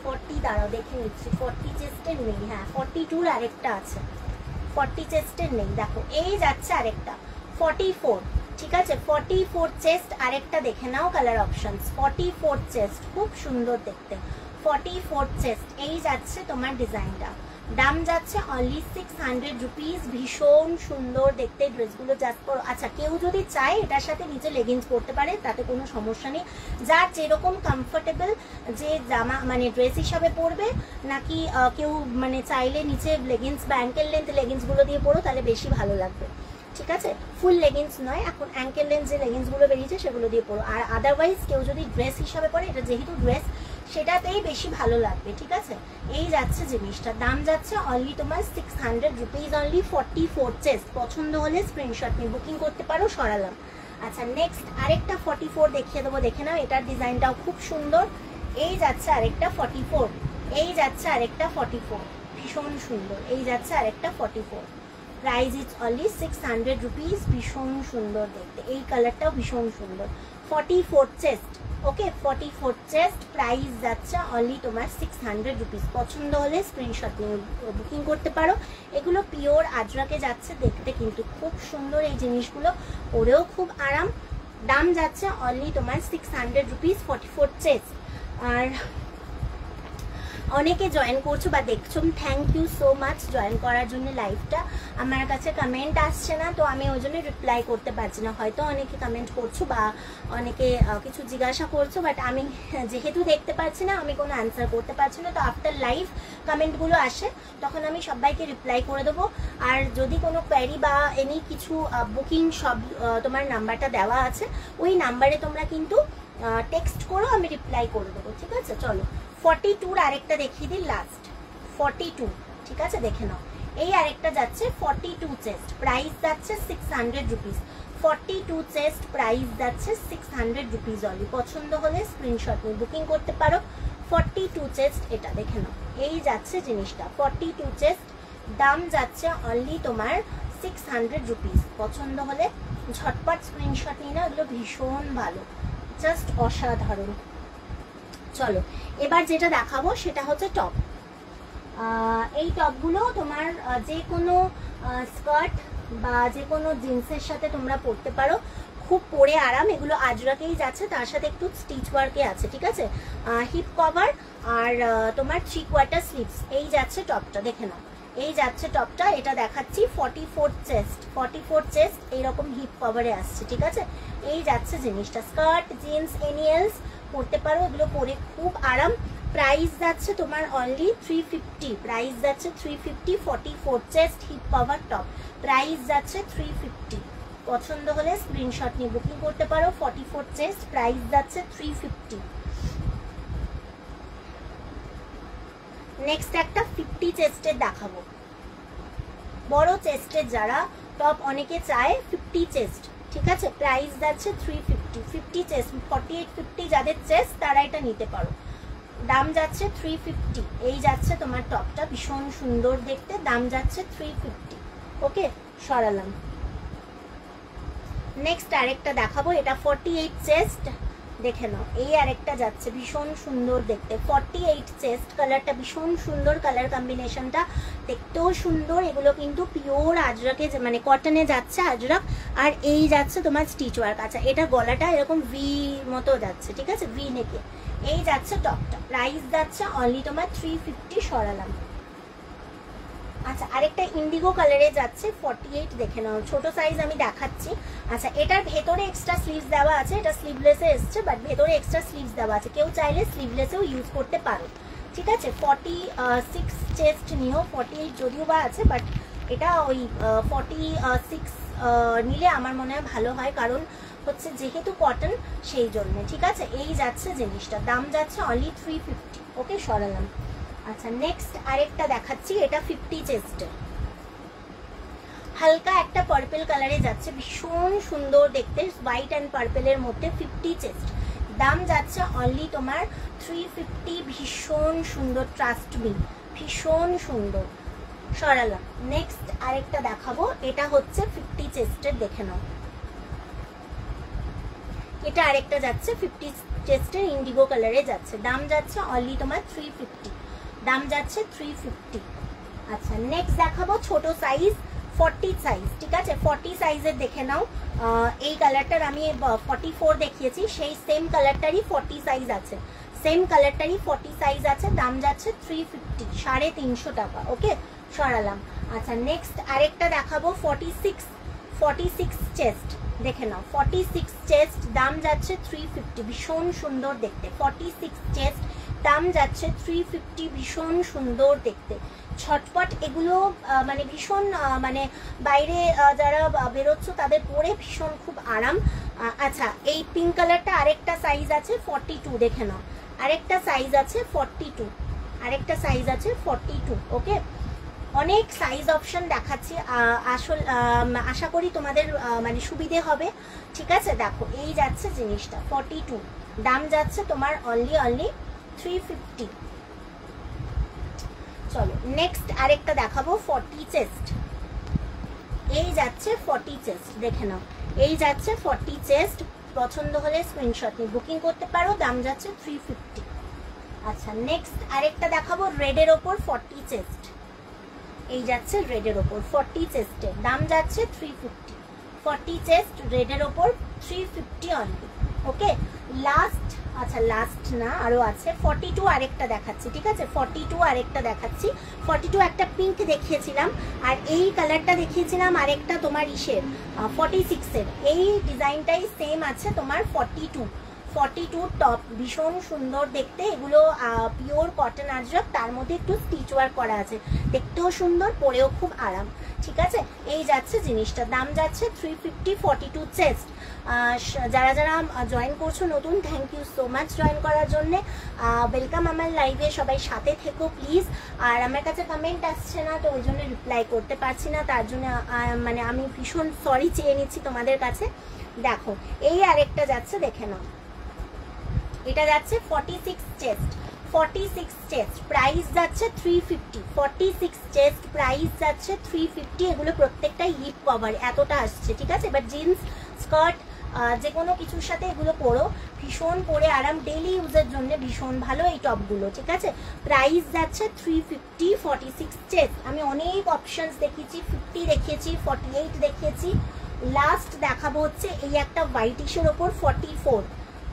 S1: 40 দাঁড়াও দেখে নিচ্ছি। 40 চেস্টের নেই, হ্যাঁ 42 আরেকটা আছে। 40 চেস্টের নেই, দেখো এই যাচ্ছে আরেকটা 44, ঠিক আছে। 44 চেস্ট আরেকটা দেখে নাও, কালার অপশনস। 44 চেস্ট খুব সুন্দর দেখতে। 44 চেস্ট, এই যাচ্ছে তোমার ডিজাইনটা। দাম যাচ্ছে অনলি 600 রুপিস। ভীষণ সুন্দর দেখতে ড্রেসগুলো, জাস্ট পরো। আচ্ছা, কেউ যদি চায় এটার সাথে নিচে লেগিংস পরতে পারে, তাতে কোনো সমস্যা নেই। যার যেরকম কমফোর্টেবল, যে জামা মানে ড্রেস হিসাবে পরবে, নাকি কেউ মানে চাইলে নিচে লেগিংস বা অ্যাঙ্কেল লেন্থ লেগিংসগুলো দিয়ে পরো, তাহলে বেশি ভালো লাগবে, ঠিক আছে। ফুল লেগিংস নয়, এখন অ্যাঙ্কেল লেন্থ যে লেগিংসগুলো বেরিয়েছে সেগুলো দিয়ে পরো। আর আদারওয়াইজ কেউ যদি ড্রেস হিসাবে পরে, এটা যেহেতু ড্রেস, সেটাতেই বেশি ভালো লাগবে, ঠিক আছে। এই যাচ্ছে জিনিসটা, দাম যাচ্ছে অনলি তোমার 600 রুপিস অনলি। 44 চেস্ট, পছন্দ হলে স্ক্রিনশট নিয়ে বুকিং করতে পারো। সরালাম। আচ্ছা, নেক্সট আরেকটা 44 দেখিয়ে দেবো, দেখে নাও। এটার ডিজাইনটাও খুব সুন্দর। এই যাচ্ছে আরেকটা 44, এই যাচ্ছে আরেকটা 44, ভীষণ সুন্দর। এই যাচ্ছে আরেকটা 44, প্রাইস ইজ অনলি 600 রুপিস। ভীষণ সুন্দর দেখতে, এই কালারটাও ভীষণ সুন্দর। 44 চেস্ট, ওকে। 44 চেস্ট, প্রাইস যাচ্ছে অনলি তোমার 600 রুপিস। পছন্দ হলে স্ক্রিনশট নিয়ে বুকিং করতে পারো। এগুলো পিওর আজরাকে যাচ্ছে, দেখতে কিন্তু খুব সুন্দর এই জিনিসগুলো, পরেও খুব আরাম। দাম যাচ্ছে অনলি তোমার 600 রুপিস। 44 চেস্ট। আর অনেকে জয়েন করছো বা দেখছো, thank you so much join করার জন্য লাইভটা। আমার কাছে কমেন্ট আসছে না, তো আমি ওই জন্য রিপ্লাই করতে পারছি না। হয়তো অনেকে কমেন্ট করছো বা অনেকে কিছু জিজ্ঞাসা করছো, বাট আমি যেহেতু দেখতে পাচ্ছি না, আমি কোনো অ্যান্সার করতে পারছি না। তো আফটার লাইভ কমেন্টগুলো আসে, তখন আমি সবাইকে রিপ্লাই করে দেবো। আর যদি কোনো কোয়ারি বা এনি কিছু বুকিং, সব তোমার নাম্বারটা দেওয়া আছে, ওই নাম্বারে তোমরা কিন্তু টেক্সট করো, আমি রিপ্লাই করে দেবো, ঠিক আছে। চলো 42 আরেকটা দেখিয়ে দিই, লাস্ট 42, ঠিক আছে, দেখে নাও। এই আরেকটা যাচ্ছে 42 চেস্ট, প্রাইস যাচ্ছে 600 রুপিস। 42 চেস্ট, প্রাইস যাচ্ছে 600 রুপিস অনলি। পছন্দ হলে স্ক্রিনশট নিয়ে বুকিং করতে পারো। 42 চেস্ট, এটা দেখে নাও। এই যাচ্ছে জিনিসটা 42 চেস্ট, দাম যাচ্ছে অনলি তোমার 600 রুপিস। পছন্দ হলে ঝটপট স্ক্রিনশট নিয়ে নাও, এগুলো ভীষণ ভালো, জাস্ট অসাধারণ। চলো এবার যেটা দেখাবো সেটা হচ্ছে টপ। এই টপগুলো তোমার যে কোনো স্কার্ট বা যে কোনো জিন্সের সাথে তোমরা পরতে পারো, খুব পরে আরাম। এগুলো আজরাকেই যাচ্ছে, তার সাথে একটু স্টিচ ওয়ার্কে আছে, ঠিক আছে। হিপ কভার আর তোমার 3/4 স্লিভস, এই যাচ্ছে টপটা, দেখে নাও। এই যাচ্ছে টপটা, এটা দেখাচ্ছি 44 চেস্ট। 44 চেস্ট, এইরকম হিপ কভারে আসছে, ঠিক আছে। এই যাচ্ছে জিনিসটা, স্কার্ট, জিন্স, এনিয়েলস পরতে পারো, এগুলো পরে খুব আরাম। প্রাইস যাচ্ছে তোমার অনলি 350, প্রাইস যাচ্ছে 350। 44 chest hip cover top, price যাচ্ছে 350। পছন্দ হলে স্ক্রিনশট নিয়ে বুকিং করতে পারো। 44 চেস্ট, প্রাইস যাচ্ছে 350। নেক্সট একটা 50 চেস্টের দেখাবো, বড় চেস্টের যারা টপ অনেকে চায়, 50 চেস্ট, ঠিক আছে। প্রাইস যাচ্ছে 350। 50 চেস্ট, 48, 50 যাদের চেস্ট তারা এটা নিতে পারো। দাম যাচ্ছে 350। এই যাচ্ছে তোমার টপটা, ভীষণ সুন্দর দেখতে, দাম যাচ্ছে 350। ওকে, সরালাম। নেক্সট আরেকটা দেখাবো, এটা 48 চেস্ট, দেখে নাও। এই আরেকটা যাচ্ছে ভীষণ সুন্দর দেখতে, 48 চেস্ট, কালারটা ভীষণ সুন্দর, কালার কম্বিনেশনটা দেখতেও সুন্দর। এগুলো কিন্তু পিওর আজরাকে মানে কটনে যাচ্ছে আজরাক, আর এই যাচ্ছে তোমার স্টিচ ওয়ার্ক। আচ্ছা এটা গলাটা এরকম ভি মতো যাচ্ছে, ঠিক আছে, ভি নেকে। এই যাচ্ছে টপটা, প্রাইস যাচ্ছে অনলি তোমার 350, সরালাম। আচ্ছা আরেকটা ইন্ডিগো কালারে যাচ্ছে 48, দেখে নাও, ছোট সাইজ আমি দেখাচ্ছি। আচ্ছা এটার ভেতরে এক্সট্রা স্লিভস দেওয়া আছে, এটা স্লিভলেসে এসছে, বাট ভেতরে এক্সট্রা স্লিভস দেওয়া আছে, কেউ চাইলে স্লিভলেসেও ইউজ করতে পারো, ঠিক আছে। 46 চেস্ট নিও, 48 যদিও বা আছে, বাট এটা ওই 46 নিলে আমার মনে হয় ভালো হয়, কারণ হচ্ছে যেহেতু কটন সেই জন্য, ঠিক আছে। এই যাচ্ছে জিনিসটা, দাম যাচ্ছে অনলি 350, ওকে, সরালাম। আচ্ছা নেক্সট আরেকটা দেখাচ্ছি, এটা 50 চেস্টের, হালকা একটা পার্পল কালারে যাচ্ছে, ভীষণ সুন্দর দেখতে, হোয়াইট অ্যান্ড পার্পেলের মধ্যে 50 চেস্ট, দাম যাচ্ছে অনলি তোমার 350, ভীষণ সুন্দর, ট্রাস্ট মি, ভীষণ সুন্দর, সরালাম। নেক্সট আরেকটা দেখাবো, এটা হচ্ছে 50 চেস্টের, দেখে নাও। এটা আরেকটা যাচ্ছে 50 চেস্টের, ইন্ডিগো কালারে যাচ্ছে, দাম যাচ্ছে অনলি তোমার 350, দাম যাচ্ছে 350। আচ্ছা নেক্সট দেখাবো ছোট সাইজ, 40 সাইজ, ঠিক আছে, 40 সাইজের দেখে নাও। এই কালারটার আমি 44 দেখিয়েছি, সেই সেম কালারটারই 40 সাইজ আছে, সেম কালারটারই 40 সাইজ আছে, দাম যাচ্ছে 350, 350 টাকা, ওকে, সরালাম। আচ্ছা নেক্সট আরেকটা দেখাবো 46 চেস্ট, দেখে নাও, 46 চেস্ট, দাম যাচ্ছে 350, ভীষণ সুন্দর দেখতে, 46 চেস্ট, দাম যাচ্ছে 350, ভীষণ সুন্দর দেখতে, ছটপট এগুলো, মানে ভীষণ মানে বাইরে যারা বেরোচ্ছ তাদের পরে ভীষণ খুব আরাম। আচ্ছা এই পিঙ্ক কালারটা আরেকটা সাইজ আছে 42, দেখে নাও, আরেকটা সাইজ আছে 42, আরেকটা সাইজ আছে 42, ওকে। অনেক সাইজ অপশন দেখাচ্ছি, আশা করি তোমাদের মানে সুবিধে হবে, ঠিক আছে। দেখো এই যাচ্ছে জিনিসটা 42, দাম যাচ্ছে তোমার অনলি 350। চলো নেক্সট আরেকটা দেখাবো 40 চেস্ট, এই যাচ্ছে 40 চেস্ট, দেখে নাও, এই যাচ্ছে 40 চেস্ট, পছন্দ হলে স্ক্রিনশট নিয়ে বুকিং করতে পারো, দাম যাচ্ছে 350। আচ্ছা নেক্সট আরেকটা দেখাবো রেডের ওপর 40 চেস্ট, এই যাচ্ছে রেডের ওপর 40 চেস্টের, দাম যাচ্ছে 350, 40 চেস্ট রেডের ওপর 350 অনলি, ওকে। লাস্ট, আচ্ছা লাস্ট না আরো আছে 42, আরেকটা দেখাচ্ছি, ঠিক আছে, 42 আরেকটা দেখাচ্ছি, 42 একটা পিঙ্ক দেখিয়েছিলাম, আর এই কালারটা দেখিয়েছিলাম আরেকটা তোমার ইসের 46 এর, এই ডিজাইনটাই সেম আছে তোমার 42 টপ, ভীষণ সুন্দর দেখতে, এগুলো পিওর কটন আজরক, তার মধ্যে একটু স্টিচ ওয়ার্ক করা আছে, দেখতেও সুন্দর, পরেও খুব আরাম, ঠিক আছে। এই যাচ্ছে জিনিসটা, দাম যাচ্ছে 350, 42 চেস্ট। যারা যারা জয়েন করছো নতুন, thank you so much join করার জন্য, ওয়েলকাম আমার লাইভে, সবাই সাথে থেকো প্লিজ। আর আমার কাছে কমেন্ট আসছে না, তো ওই জন্য রিপ্লাই করতে পারছি না, তার জন্য মানে আমি ভীষণ সরি চেয়ে নিচ্ছি তোমাদের কাছে। দেখো এই আরেকটা যাচ্ছে, দেখে নাও, এটা যাচ্ছে 46 চেস্ট, 46 চেস্ট, প্রাইস যাচ্ছে 350, 46 চেস্ট, প্রাইস যাচ্ছে 350। এগুলো প্রত্যেকটাই হিপ কভার এতটা আসছে, ঠিক আছে, বাট জিন্স স্কার্ট যে কোনো কিছুর সাথে এগুলো পরো, ভীষণ পরে আরাম, ডেইলি ইউজের জন্য ভীষণ ভালো এই টপগুলো, ঠিক আছে। প্রাইস যাচ্ছে 350, 46 চেস্ট। আমি অনেক অপশনস দেখিয়েছি, 50 দেখিয়েছি, 48 দেখিয়েছি, লাস্ট দেখাবো হচ্ছে এই একটা হোয়াইটিশের ওপর 44,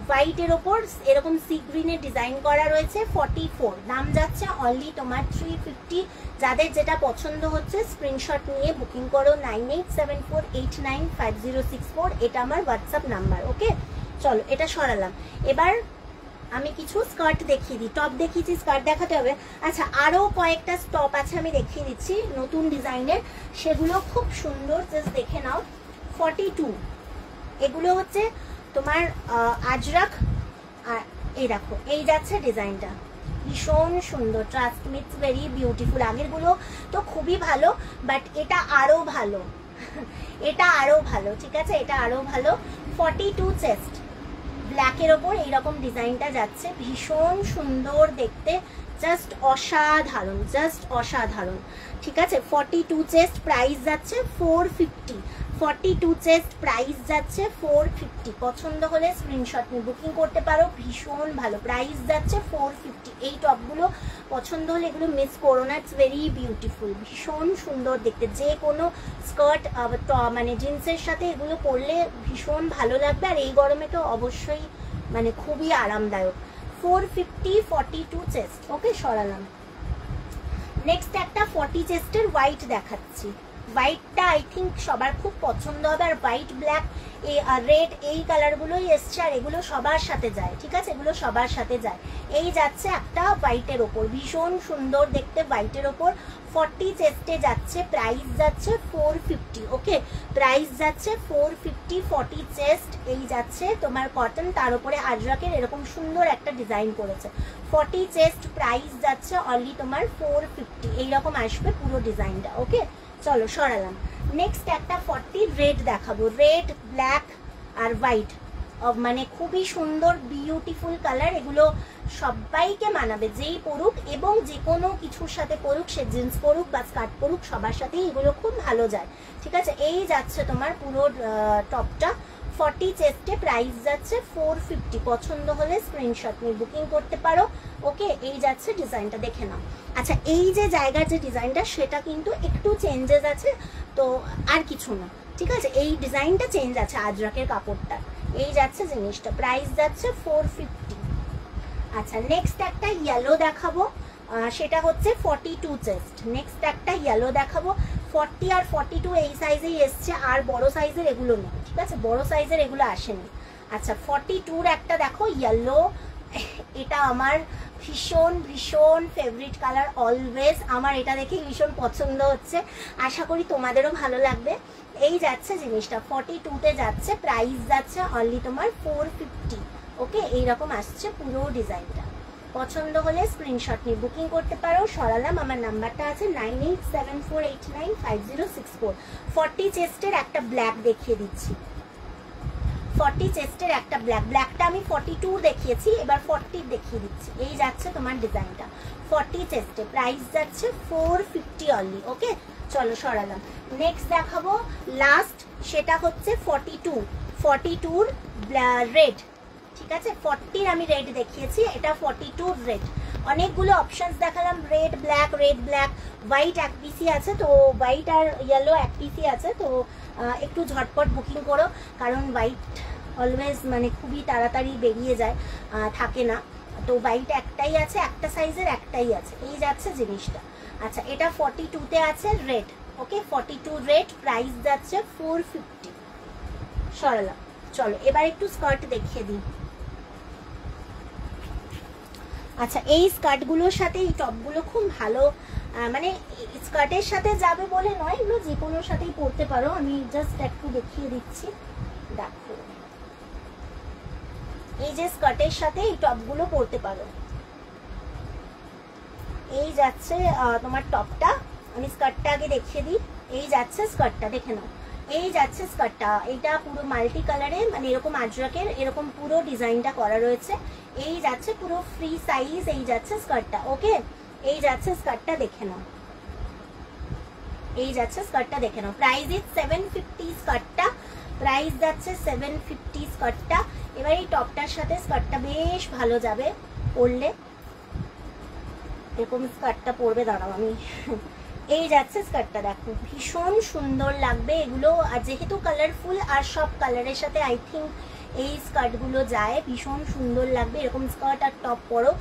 S1: হোয়াইটের ওপর এরকম সি গ্রিনের ডিজাইন করা রয়েছে 44, দাম যাচ্ছে অনলি তোমার 350। যাদের যেটা পছন্দ হচ্ছে স্ক্রিনশট নিয়ে বুকিং করো 9874895064, এটা আমার হোয়াটসঅ্যাপ নাম্বার, ওকে। চলো এটা সরালাম, এবার আমি কিছু স্কার্ট দেখিয়ে দিই, টপ দেখিয়েছি, স্কার্ট দেখাতে হবে। আচ্ছা আরও কয়েকটা টপ আছে, আমি দেখিয়ে দিচ্ছি নতুন ডিজাইনের, সেগুলো খুব সুন্দর, জাস্ট দেখে নাও। 42 এগুলো হচ্ছে তোমার আজরাক, আর এই দেখো এই যাচ্ছে ডিজাইনটা, ভীষণ সুন্দর, trust me it's very beautiful. আগেরগুলো তো খুবই ভালো, বাট এটা আরও ভালো, এটা আরও ভালো, ঠিক আছে, এটা আরও ভালো। 42 চেস্ট, ব্ল্যাকের ওপর এইরকম ডিজাইনটা যাচ্ছে, ভীষণ সুন্দর দেখতে, জাস্ট অসাধারণ, জাস্ট অসাধারণ। ঠিক আছে, 42 চেস্ট, প্রাইস যাচ্ছে 450। 42 চেস্ট, প্রাইস যাচ্ছে 450। পছন্দ হলে স্ক্রিনশট নিয়ে বুকিং করতে পারো, ভীষণ ভালো, প্রাইস যাচ্ছে 450। এই টপগুলো পছন্দ হলে এগুলো মিস করো না, ইটস ভেরি বিউটিফুল, ভীষণ সুন্দর দেখতে। যে কোনো স্কার্ট মানে জিন্সের সাথে এগুলো পরলে ভীষণ ভালো লাগবে, আর এই গরমে তো অবশ্যই মানে খুবই আরামদায়ক। 450, 42 চেস্ট। ওকে, সরালাম। নেক্সট একটা 40 চেস্টের হোয়াইট দেখাচ্ছি। হোয়াইটটা আই থিঙ্ক সবার খুব পছন্দ হবে, আর হোয়াইট, ব্ল্যাক, রেড এই কালারগুলোই এসছে, আর এগুলো সবার সাথে যায়। ঠিক আছে, এগুলো সবার সাথে যায়। এই যাচ্ছে একটা হোয়াইটের ওপর, ভীষণ সুন্দর দেখতে হোয়াইটের ওপর, 40 চেস্টে যাচ্ছে, প্রাইস যাচ্ছে 450। ওকে, প্রাইস যাচ্ছে 450। 40 চেস্ট, এই যাচ্ছে তোমার কটন, তার উপরে আজরাকের এরকম সুন্দর একটা ডিজাইন করেছে। 40 চেস্ট, প্রাইস যাচ্ছে অনলি তোমার 450। এইরকম আসবে পুরো ডিজাইনটা। ওকে, চলো সরালাম। নেক্সট একটা 40 রেড দেখাবো, রেড, ব্ল্যাক আর হোয়াইট, মানে খুবই সুন্দর বিউটিফুল কালার। এগুলো সবাইকে মানাবে, যেই পরুক এবং যে কোনো কিছুর সাথে পরুক, সে জিন্স পরুক বা স্কার্ট পরুক, সবার সাথেই এগুলো খুব ভালো যায়। ঠিক আছে, এই যাচ্ছে তোমার পুরো টপটা, 40 চেস্টে, প্রাইস যাচ্ছে 450। পছন্দ হলে স্ক্রিনশট নিয়ে বুকিং করতে পারো। ওকে, এই যাচ্ছে ডিজাইনটা, দেখে নাও। আচ্ছা, এই যে জায়গার যে ডিজাইনটা সেটা কিন্তু একটু চেঞ্জেস আছে, তো আর কিছু না। ঠিক আছে, এই ডিজাইনটা চেঞ্জ আছে আজরাকের কাপড়টা। এই যাচ্ছে জিনিসটা, প্রাইস যাচ্ছে 450। আচ্ছা, নেক্সট একটা ইয়েলো দেখাবো, সেটা হচ্ছে 42 চেস্ট। নেক্সট একটা ইয়েলো দেখাবো, 40 আর 42 এই সাইজেই এসছে, আর বড় সাইজের এগুলো নেই। ঠিক আছে, বড় সাইজের এগুলো আসেনি। আচ্ছা, 42-র একটা দেখো ইয়েলো, এটা আমার ভীষণ ভীষণ ফেভারিট কালার অলওয়েজ, আমার এটা দেখে ভীষণ পছন্দ হচ্ছে, আশা করি তোমাদেরও ভালো লাগবে। এই যাচ্ছে জিনিসটা, 42-তে যাচ্ছে, প্রাইস যাচ্ছে অনলি তোমার 450। ওকে, এইরকম আসছে পুরো ডিজাইনটা। পছন্দ হলে স্ক্রিনশট নিয়ে বুকিং করতে পারো। সরালাম, আমার নাম্বারটা আছে 9874895064। 40 চেস্টের একটা ব্ল্যাক দেখিয়ে দিচ্ছি, 40 চেস্টের একটা ব্ল্যাক, ব্ল্যাকটা আমি 42 দেখিয়েছি, এবার 40 দেখিয়ে দিচ্ছি। এই যাচ্ছে তোমার ডিজাইনটা, 40 চেস্টে, প্রাইস যাচ্ছে 450 অনলি। ওকে, চলো সরালাম। নেক্সট দেখাবো লাস্ট, সেটা হচ্ছে 42-র রেড। ঠিক আছে, 40-র আমি রেড দেখিয়েছি, এটা 42 রেড। অনেকগুলো অপশনস দেখালাম, red, black, red, black, white এক পিসি আছে, তো হোয়াইট আর ইয়েলো এক পিসি আছে, তো একটু ঝটপট বুকিং করো, কারণ হোয়াইট অলওয়েজ মানে খুবই তাড়াতাড়ি বেরিয়ে যায়, থাকে না। তো হোয়াইট একটাই আছে, একটা সাইজের একটাই আছে। এই যাচ্ছে জিনিসটা। আচ্ছা, এটা 42-তে আছে রেড। ওকে, 42 রেড, প্রাইস যাচ্ছে 450। সরালাম। চলো এবার একটু স্কার্ট দেখিয়ে দিই। আচ্ছা, এই স্কার্টগুলোর সাথে এই টপগুলো খুব ভালো, মানে স্কার্টের সাথে যাবে বলে নয়, এগুলো যে কোনোর সাথেই পরতে পারো। আমি জাস্ট একটু দেখিয়ে দিচ্ছি, দেখো এই যে স্কার্টের সাথে এই টপগুলো পরতে পারো। এই যাচ্ছে তোমার টপটা, আমি স্কার্টটা আগে দেখিয়ে দিই। এই যাচ্ছে স্কার্টটা, দেখে নাও। এই যাচ্ছে স্কার্টটা, এটা পুরো মাল্টি কালারে, মানে এরকম আজরাকের এরকম পুরো ডিজাইনটা করা রয়েছে। এই যাচ্ছে পুরো ফ্রি সাইজ, এই যাচ্ছে স্কার্টটা। ওকে, এই যাচ্ছে স্কার্টটা, দেখে নাও। এই যাচ্ছে স্কার্টটা, দেখে নাও। প্রাইস ইজ 750 স্কার্টটা, প্রাইস যাচ্ছে 750 স্কার্টটা। এবার এই টপটার সাথে স্কার্টটা বেশ ভালো যাবে পরলে, এরকম স্কার্টটা পরবে, দাঁড়াও আমি এই যাচ্ছে স্কার্টটা, দেখো ভীষণ সুন্দর লাগবে এগুলো, আর যেহেতু কালারফুল আর সব কালারের সাথে আই থিঙ্ক এই স্কার্টগুলো যায়, ভীষণ সুন্দর লাগবে এরকম স্কার্ট আর টপ পরো,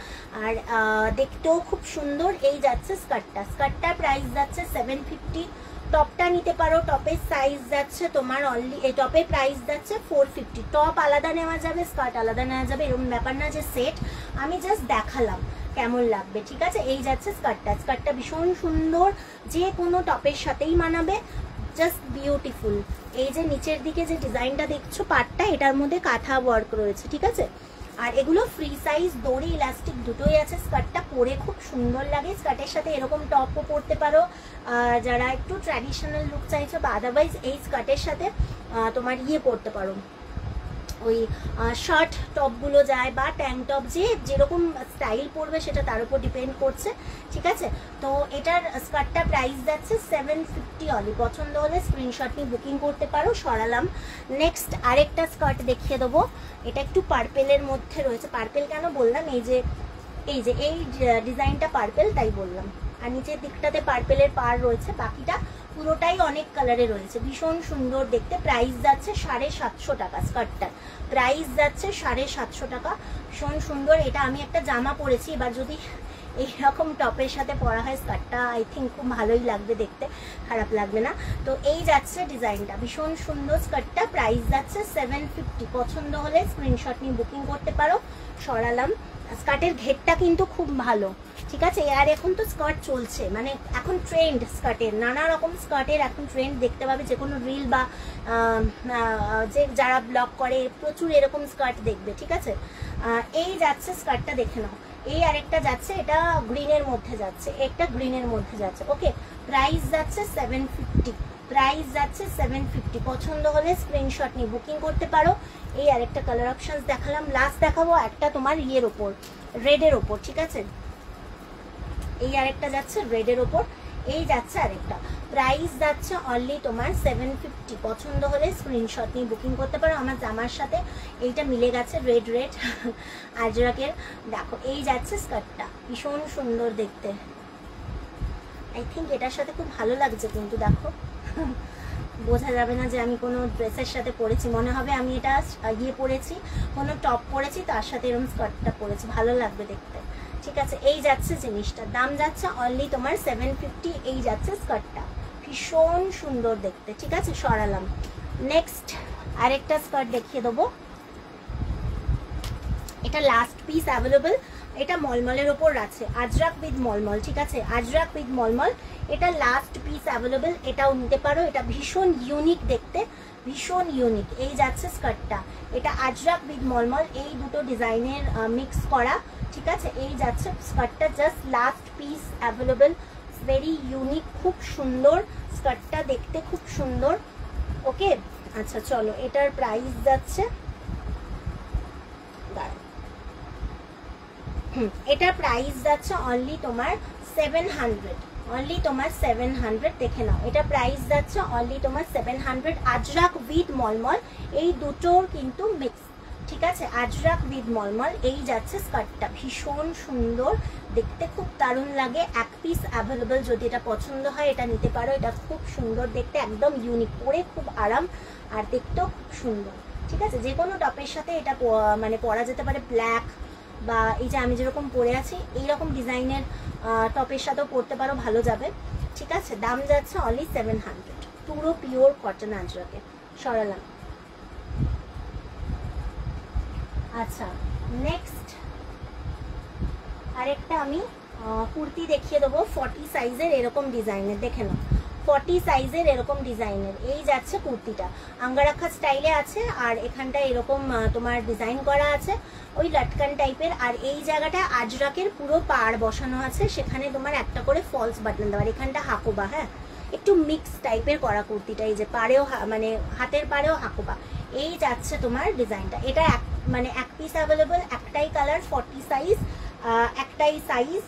S1: আর দেখতেও খুব সুন্দর। এই যাচ্ছে স্কার্টটা, স্কার্টটার প্রাইস যাচ্ছে 750। টপটা নিতে পারো, টপের সাইজ যাচ্ছে তোমার অনলি, এই টপের প্রাইস যাচ্ছে 450। টপ আলাদা নেওয়া যাবে, স্কার্ট আলাদা নেওয়া যাবে, এরকম ব্যাপার না যে সেট, আমি জাস্ট দেখালাম কেমন লাগবে। ঠিক আছে, এই যাচ্ছে স্কার্টটা, স্কার্টটা ভীষণ সুন্দর, যে কোনো টপের সাথেই মানাবে, জাস্ট বিউটিফুল। এই যে নিচের দিকে যে ডিজাইনটা দেখছো পাটটা, এটার মধ্যে কাঁথা ওয়ার্ক রয়েছে। ঠিক আছে, আর এগুলো ফ্রি সাইজ, দড়ি ইলাস্টিক দুটোই আছে। স্কার্টটা পরে খুব সুন্দর লাগে, স্কার্টের সাথে এরকম টপও পরতে পারো যারা একটু ট্র্যাডিশনাল লুক চাইছো, বা আদারওয়াইজ এই স্কার্টের সাথে তোমার ইয়ে পরতে পারো, ওই শার্ট টপগুলো যায় বা ট্যাঙ্ক টপ, যে যেরকম স্টাইল পরবে সেটা তার উপর ডিপেন্ড করছে, ঠিক আছে। তো এটার স্কার্টটা প্রাইস যাচ্ছে 750 অনলি। পছন্দ হলে স্ক্রিনশট নিয়ে বুকিং করতে পারো। সরালাম। নেক্সট আরেকটা স্কার্ট দেখিয়ে দেবো। এটা একটু পার্পেলের মধ্যে রয়েছে। পার্পেল কেন বললাম, এই যে এই ডিজাইনটা পার্পেল তাই বললাম। আর নিচের দিকটাতে পার্পেলের পার রয়েছে, বাকিটা পুরোটাই অনেক কালারে রয়েছে। ভীষণ সুন্দর দেখতে। প্রাইস যাচ্ছে 750 টাকা। স্কার্টটার প্রাইস যাচ্ছে 750 টাকা। ভীষণ সুন্দর। এটা আমি একটা জামা পরেছি, এবার যদি এইরকম টপের সাথে পরা হয় স্কার্টটা আই থিঙ্ক খুব ভালোই লাগবে দেখতে, খারাপ লাগবে না। তো এই যাচ্ছে ডিজাইনটা, ভীষণ সুন্দর স্কার্টটা। প্রাইস যাচ্ছে 750। পছন্দ হলে স্ক্রিনশট নিয়ে বুকিং করতে পারো। সরালাম। স্কার্টের ঘেরটা কিন্তু খুব ভালো, ঠিক আছে। আর এখন তো স্কার্ট চলছে, মানে এখন ট্রেন্ড স্কার্টের, নানা রকম স্কার্টের এখন ট্রেন্ড দেখতে পাবে। যে কোনো রিল বা যে যারা ব্লগ করে প্রচুর এরকম স্কার্ট দেখবে, ঠিক আছে। এই যাচ্ছে স্কার্টটা, দেখে নাও। এই আরেকটা যাচ্ছে, এটা গ্রিনের মধ্যে যাচ্ছে, একটা গ্রিনের মধ্যে যাচ্ছে। ওকে, প্রাইস যাচ্ছে 750। প্রাইস যাচ্ছে 750। পছন্দ হলে স্ক্রিনশট নিয়ে বুকিং করতে পারো। এই আরেকটা কালার অপশনস দেখালাম। লাস্ট দেখাবো একটা তোমার ইয়ের ওপর, রেডের ওপর, ঠিক আছে। এই আরেকটা যাচ্ছে রেডের ওপর। এই যাচ্ছে আরেকটা। প্রাইস যাচ্ছে অনলি তোমার 750। পছন্দ হলে স্ক্রিনশট নিয়ে বুকিং করতে পারো। আমার জামার সাথে এইটা মিলে গেছে, রেড রেড আজরাকের। দেখো এই যাচ্ছে স্কার্টটা, ভীষণ সুন্দর দেখতে। আই থিঙ্ক এটার সাথে খুব ভালো লাগছে কিন্তু, দেখো বোঝা যাবে না যে আমি কোনো ড্রেসের সাথে পরেছি, মনে হবে আমি এটা ইয়ে পরেছি, কোনো টপ পরেছি তার সাথে এরকম স্কার্টটা পরেছি, ভালো লাগবে দেখতে, ঠিক আছে। এই যাচ্ছে জিনিসটা, দাম যাচ্ছে অনলি তোমার 750। এই যাচ্ছে স্কার্টটা, ভীষণ সুন্দর দেখতে, ঠিক আছে। সরালাম। নেক্সট আরেকটা স্কার্ট দেখিয়ে দেবো। এটা লাস্ট পিস অ্যাভেলেবল। এটা মলমলের ওপর আছে, আজরাক উইথ মলমল, ঠিক আছে। আজরাক উইথ মলমল, এটা লাস্ট পিস অ্যাভেলেবল। এটাও নিতে পারো। এটা ভীষণ ইউনিক দেখতে, ভীষণ ইউনিক। এই যাচ্ছে স্কার্টটা, এটা আজরাক উইথ মলমল, এই দুটো ডিজাইনের মিক্স করা, ঠিক আছে। এই যাচ্ছে স্কার্টটা, just last piece available. Very unique, খুব সুন্দর স্কার্টটা দেখতে, খুব সুন্দর। ওকে, আচ্ছা চলো, এটার প্রাইস যাচ্ছে, এটার প্রাইস যাচ্ছে অনলি তোমার 700। অনলি তোমার 700, দেখে নাও। এটা প্রাইস যাচ্ছে অনলি তোমার 700। আজরাক উইথ মলমল, এই দুটোর কিন্তু মিক্স, ঠিক আছে। আজরাক উইথ মলমল। এই যাচ্ছে স্কার্টটা, ভীষণ সুন্দর দেখতে, খুব দারুণ লাগে। এক পিস অ্যাভেলেবল, যদি এটা পছন্দ হয় এটা নিতে পারো। এটা খুব সুন্দর দেখতে, একদম ইউনিক, পরে খুব আরাম আর দেখতেও খুব সুন্দর, ঠিক আছে। যে কোনো টপের সাথে এটা মানে পরা যেতে পারে। ব্ল্যাক বা এই যে আমি যেরকম পরে আছি এইরকম ডিজাইনের টপের সাথেও পরতে পারো, ভালো যাবে, ঠিক আছে। দাম যাচ্ছে অনলি 700, পুরো পিওর কটন আজরাকে। সরালাম। আচ্ছা, নেক্সট আরেকটা আমি কুর্তি দেখিয়ে দেবো 40 সাইজের, এরকম ডিজাইনের, দেখে নাও। 40 সাইজের এরকম ডিজাইনের। এই যাচ্ছে কুর্তিটা, আঙ্গারাখা স্টাইলে আছে, আর এখানটা এরকম তোমার ডিজাইন করা আছে, ওই লটকান টাইপের। আর এই জায়গাটা আজরাকের পুরো পাড় বসানো আছে, সেখানে তোমার একটা করে ফলস বাটন দেওয়ার। এখানটা হাকোবা, হ্যাঁ, একটু মিক্স টাইপের করা কুর্তিটা। এই যে পাড়েও মানে হাতের পাড়েও হাকোবা। এই যাচ্ছে তোমার ডিজাইনটা। এটা মানে এক পিস অ্যাভেলেবল, একটাই কালার, 40 সাইজ, একটাই সাইজ।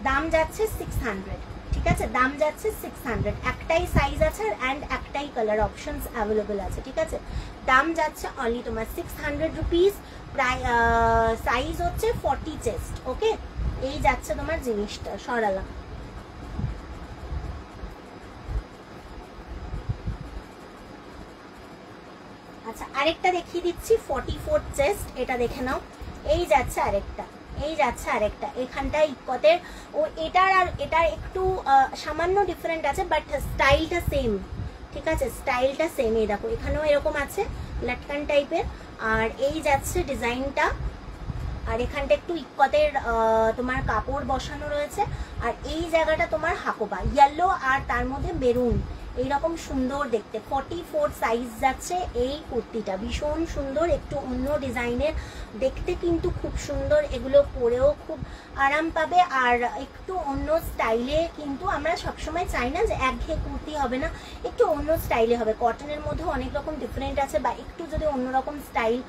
S1: দাম যাচ্ছে 600, ঠিক আছে। দাম যাচ্ছে 600, একটাই সাইজ আছে অ্যান্ড একটাই কালার অপশনস অ্যাভেলেবল আছে, ঠিক আছে। দাম যাচ্ছে অনলি তোমার 600 রুপিস। প্রায় সাইজ হচ্ছে 40 চেস্ট। ওকে, এই যাচ্ছে তোমার জিনিসটা। সরালাম। আচ্ছা, আরেকটা দেখিয়ে দিচ্ছি 44 চেস্ট, এটা দেখে নাও। এই যাচ্ছে আরেকটা, এই যাচ্ছে আরেকটা। এখানটা ইকতের, ও এটার আর এটার একটু সামান্য ডিফারেন্ট আছে, বাট স্টাইলটা সেম, ঠিক আছে। স্টাইলটা সেম। এই দেখো, এখানেও এরকম আছে লটকান টাইপের। আর এই যাচ্ছে ডিজাইনটা, আর এখানটা একটু ইকতের তোমার কাপড় বসানো রয়েছে। আর এই জায়গাটা তোমার হাকোবা, ইয়েলো আর তার মধ্যে মেরুন, এইরকম সুন্দর দেখতে 44 সাইজ যাচ্ছে এই কুর্তিটা, ভীষণ সুন্দর, একটু অন্য ডিজাইনের, দেখতে কিন্তু খুব সুন্দর, এগুলো পরেও খুব আরাম পাবে। আর একটু অন্য স্টাইলে, কিন্তু আমরা সবসময় চাই না যে একঘেয়ে কুর্তি হবে না, একটু অন্য স্টাইলে হবে। কটনের মধ্যে অনেক রকম ডিফারেন্ট আছে, বা একটু যদি অন্যরকম স্টাইল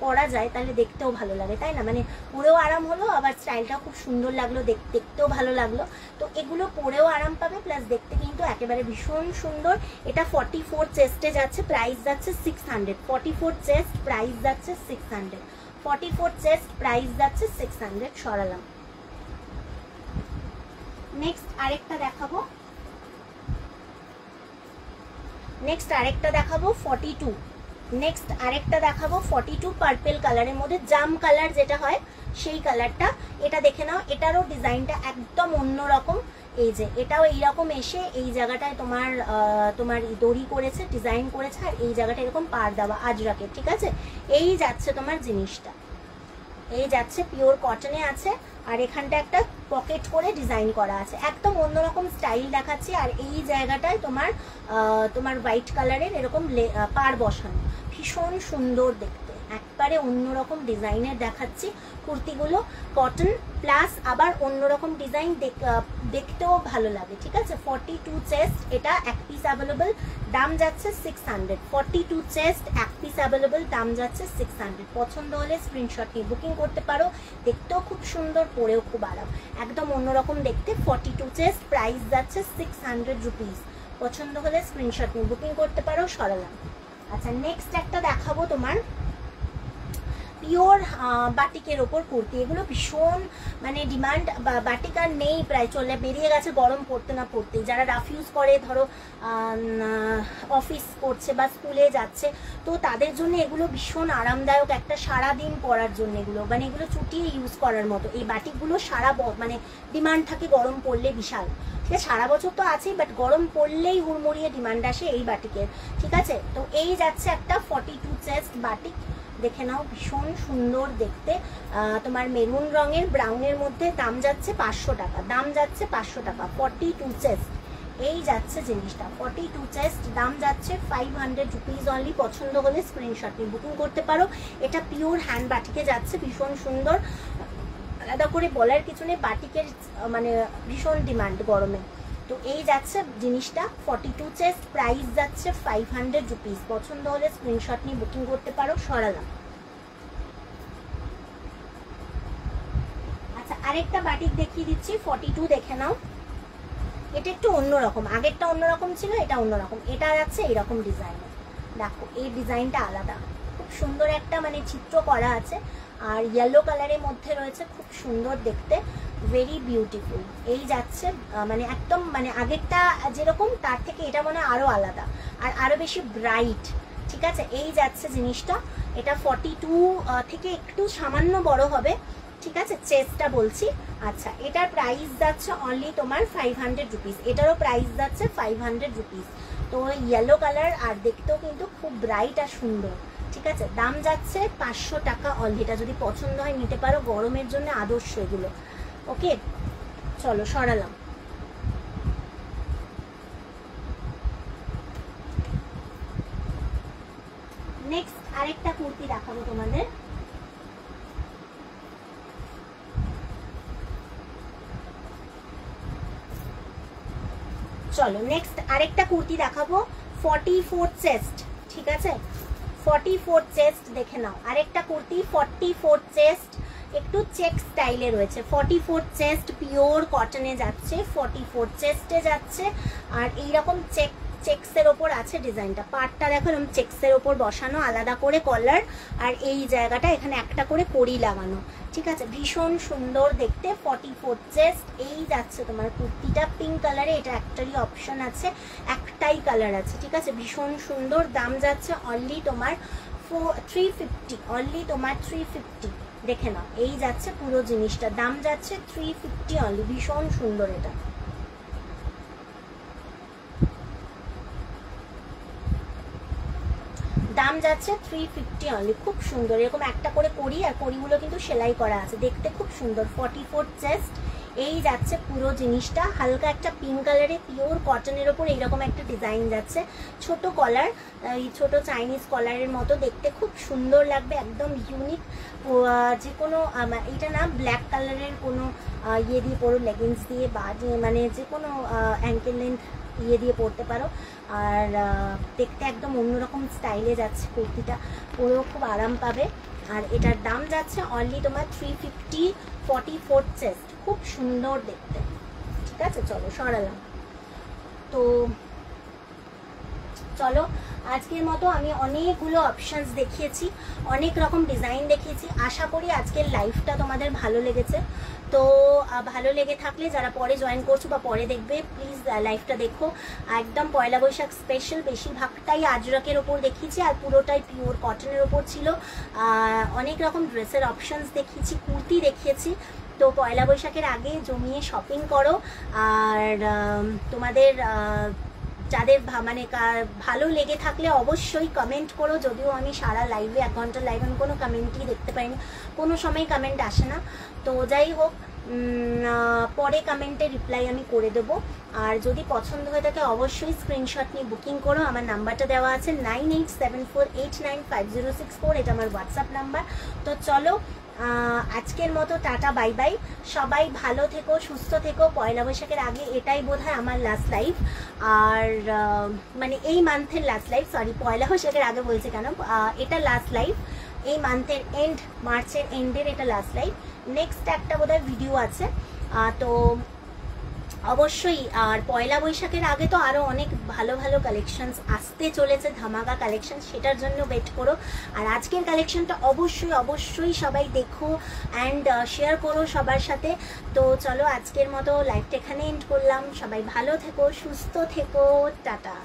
S1: পরা যায় তাহলে দেখতেও ভালো লাগে, তাই না? মানে পরেও আরাম হলো, আবার স্টাইলটাও খুব সুন্দর লাগলো, দেখতেও ভালো লাগলো। তো এগুলো পরেও আরাম পাবে, প্লাস দেখতে কিন্তু একেবারে ভীষণ সুন্দর। এটা 44 চেস্টে যাচ্ছে, প্রাইস যাচ্ছে 600। 44 চেস্ট, প্রাইস যাচ্ছে 600। 44 চেস্ট, প্রাইস যাচ্ছে 600। সরালাম। নেক্সট আরেকটা দেখাবো, 42। নেক্সট আরেকটা দেখাবো 42 পার্পল কালারের মধ্যে, জাম কালার যেটা হয় সেই কালারটা। এটা দেখে নাও, এটারও ডিজাইনটা একদম অন্যরকম। এই যে এটাও এইরকম এসে এই জায়গাটায় তোমার দড়ি করেছে, ডিজাইন করেছে, আর এই জায়গাটা এরকম পার দেওয়া আজরাকে, ঠিক আছে? এই যাচ্ছে তোমার জিনিসটা, এই যাচ্ছে পিওর কটনে আছে, আর এখানটা একটা পকেট করে ডিজাইন করা আছে, একদম অন্যরকম স্টাইল দেখাচ্ছি। আর এই জায়গাটায় তোমার হোয়াইট কালারের এরকম পার বসানো, ভীষণ সুন্দর দেখতে, একবারে অন্যরকম ডিজাইনের দেখাচ্ছি কুর্তিগুলো। কটন প্লাস আবার অন্যরকম ডিজাইন, দেখতেও ভালো লাগে, ঠিক আছে? 42 চেস্ট, এটা এক পিস অ্যাভেলেবল, দাম যাচ্ছে 600। 42 চেস্ট, এক পিস অ্যাভেলেবল, দাম যাচ্ছে 600। পছন্দ হলে স্ক্রিনশট নিয়ে বুকিং করতে পারো, দেখতেও খুব সুন্দর, পরেও খুব আরাম, একদম অন্যরকম দেখতে। 42 চেস্ট, প্রাইস যাচ্ছে 600 রুপিস। পছন্দ হলে স্ক্রিনশট নিয়ে বুকিং করতে পারো। সরালাম। আচ্ছা, নেক্সট একটা দেখাবো তোমার পিওর বাটিকের ওপর কুর্তি। এগুলো ভীষণ মানে ডিমান্ড, বাটিক আর নেই, প্রায় চলে বেরিয়ে গেছে গরম পড়তে না পড়তেই। যারা রাফ ইউজ করে, ধরো অফিস করছে বা স্কুলে যাচ্ছে, তো তাদের জন্য এগুলো ভীষণ আরামদায়ক, একটা সারাদিন পরার জন্য এগুলো, মানে এগুলো চুটিয়ে ইউজ করার মতো। এই বাটিকগুলো মানে ডিমান্ড থাকে গরম পড়লে বিশাল, ঠিক আছে? সারা বছর তো আছেই, বাট গরম পড়লেই হুড়মুড়িয়ে ডিমান্ড আসে এই বাটিকের, ঠিক আছে? তো এই যাচ্ছে একটা 42 চেস্ট বাটিক, দেখে নাও, ভীষণ সুন্দর দেখতে, তোমার মেরুন রঙের ব্রাউনের মধ্যে, দাম যাচ্ছে 500 টাকা, দাম যাচ্ছে 500 টাকা। 42 চেস্ট, এই যাচ্ছে জিনিসটা 42 চেস্ট, দাম যাচ্ছে 500 রুপিস অনলি। পছন্দ হলে স্ক্রিনশট নিয়ে বুকিং করতে পারো। এটা পিওর হ্যান্ড বাটিকে যাচ্ছে, ভীষণ সুন্দর, আলাদা করে বলার কিছু নেই, বাটিকের মানে ভীষণ ডিমান্ড গরমে। তো এই যাচ্ছে জিনিসটা 42 চেস্ট, প্রাইস যাচ্ছে 500 রুপিস। পছন্দ হলে স্ক্রিনশট নিয়ে বুকিং করতে পারো। সরালাম। আচ্ছা, আরেকটা বাটিক দেখিয়ে দিচ্ছি, 42 দেখে নাও। এটা একটু অন্যরকম, আগেরটা অন্যরকম ছিল, এটা অন্যরকম। এটা যাচ্ছে এইরকম ডিজাইনের, দেখো এই ডিজাইনটা আলাদা, খুব সুন্দর একটা মানে চিত্র করা আছে, আর ইয়েলো কালারের মধ্যে রয়েছে, খুব সুন্দর দেখতে, ভেরি বিউটিফুল। এই যাচ্ছে মানে একদম মানে আগেরটা যেরকম, তার থেকে এটা মনে হয় আরো আলাদা, আর আরো বেশি ব্রাইট, ঠিক আছে? এই যাচ্ছে জিনিসটা, এটা 42 থেকে একটু সামান্য বড় হবে, ঠিক আছে? চেস্টটা বলছি। আচ্ছা, এটার প্রাইস যাচ্ছে অনলি তোমার 500 রুপিস, এটারও প্রাইস যাচ্ছে 500 রুপিস। তো ইয়েলো কালার, আর দেখতেও কিন্তু খুব ব্রাইট আর সুন্দর, ঠিক আছে? দাম যাচ্ছে 500 টাকা অনলি। এটা যদি পছন্দ হয় নিতে পারো, গরমের জন্য আদর্শ এগুলো। ওকে, চলো সরালাম। নেক্সট আরেকটা কুর্তি দেখাবো তোমাদের, চলো নেক্সট আরেকটা কুর্তি দেখাবো 44 চেস্ট, ঠিক আছে? 44 চেস্ট দেখে নাও, আরেকটা কুর্তি 44 চেস্ট, একটু চেক স্টাইলে রয়েছে। 44 চেস্ট, পিওর কটনে যাচ্ছে, 44 চেস্টে যাচ্ছে, আর এইরকম চেক্সের ওপর আছে ডিজাইনটা, পার্টটা দেখো এরকম চেক্সের ওপর বসানো, আলাদা করে কলার, আর এই জায়গাটা এখানে একটা করে কড়ি লাগানো, ঠিক আছে? ভীষণ সুন্দর দেখতে। 44 চেস্ট, এই যাচ্ছে তোমার কুর্তিটা পিঙ্ক কালারে, এটা একটারই অপশন আছে, একটাই কালার আছে, ঠিক আছে? ভীষণ সুন্দর, দাম যাচ্ছে অনলি তোমার 350, অনলি তোমার 350। দেখে নাও, এই যাচ্ছে পুরো জিনিসটা, দাম যাচ্ছে 350 অনলি। ভীষণ সুন্দর, এটা দাম যাচ্ছে 350 অনলি। খুব সুন্দর, এরকম একটা করে করি, আর কড়িগুলো কিন্তু সেলাই করা আছে, দেখতে খুব সুন্দর। 44 চেস্ট, এই যাচ্ছে পুরো জিনিসটা। হালকা একটা পিঙ্ক কালারে পিওর কটনের ওপর এইরকম একটা ডিজাইন যাচ্ছে, ছোট কলার, এই ছোট চাইনিজ কলারের মতো দেখতে খুব সুন্দর লাগবে, একদম ইউনিক। যে কোনো এটা না ব্ল্যাক কালারের কোনো ইয়ে দিয়ে পরো, লেগিংস দিয়ে বা মানে যে কোনো অ্যাঙ্কেল লেন্থ ইয়ে দিয়ে পরতে পারো। আর দেখতে একদম অন্যরকম স্টাইলে যাচ্ছে কুর্তিটা, পুরো খুব আরাম পাবে। আর এটার দাম যাচ্ছে অনলি তোমার 350, 44 চেস্ট, খুব সুন্দর দেখতে। ঠিক আছে, চলো সরালাম। তো চলো, আজকের মতো আমি অনেকগুলো অপশানস দেখিয়েছি, অনেক রকম ডিজাইন দেখিয়েছি। আশা করি আজকের লাইভটা তোমাদের ভালো লেগেছে। তো ভালো লেগে থাকলে যারা পরে জয়েন করছো বা পরে দেখবে, প্লিজ লাইভটা দেখো। একদম পয়লা বৈশাখ স্পেশাল, বেশিরভাগটাই আজরাকের ওপর দেখিয়েছি আর পুরোটাই পিওর কটনের ওপর ছিল। অনেক রকম ড্রেসের অপশানস দেখিয়েছি, কুর্তি দেখিয়েছি। তো পয়লা বৈশাখের আগে জমিয়ে শপিং করো। আর তোমাদের যাদের মানে ভালো লেগে থাকলে অবশ্যই কমেন্ট করো। যদিও আমি সারা লাইভে 1 ঘন্টার লাইভে আমি কোনো কমেন্টই দেখতে পাইনি, কোনো সময় কমেন্ট আসে না। তো যাই হোক, পরে কমেন্টের রিপ্লাই আমি করে দেবো। আর যদি পছন্দ হয়ে থাকে অবশ্যই স্ক্রিনশট নিয়ে বুকিং করো। আমার নাম্বারটা দেওয়া আছে 9874895064, এটা আমার হোয়াটসঅ্যাপ নাম্বার। তো চলো, আজকের মতো টাটা, বাই বাই। সবাই ভালো থেকো, সুস্থ থেকো। পয়লা বৈশাখের আগে এটাই বোধহয় আমার লাস্ট লাইভ, আর মানে এই মান্থের লাস্ট লাইভ, সরি পয়লা বৈশাখের আগে বলছে কেন, এটা লাস্ট লাইভ, এই মান্থের এন্ড, মার্চের এন্ডের এটা লাস্ট লাইভ। নেক্সট একটা বোধহয় ভিডিও আছে। তো অবশ্যই, আর পয়লা বৈশাখের আগে তো আরও অনেক ভালো ভালো কালেকশনস আসতে চলেছে, ধামাকা কালেকশন, সেটার জন্য ওয়েট করো। আর আজকের কালেকশনটা অবশ্যই অবশ্যই সবাই দেখো অ্যান্ড শেয়ার করো সবার সাথে। তো চলো, আজকের মতো লাইভটা এখানে এন্ড করলাম। সবাই ভালো থেকো, সুস্থ থেকো, টাটা।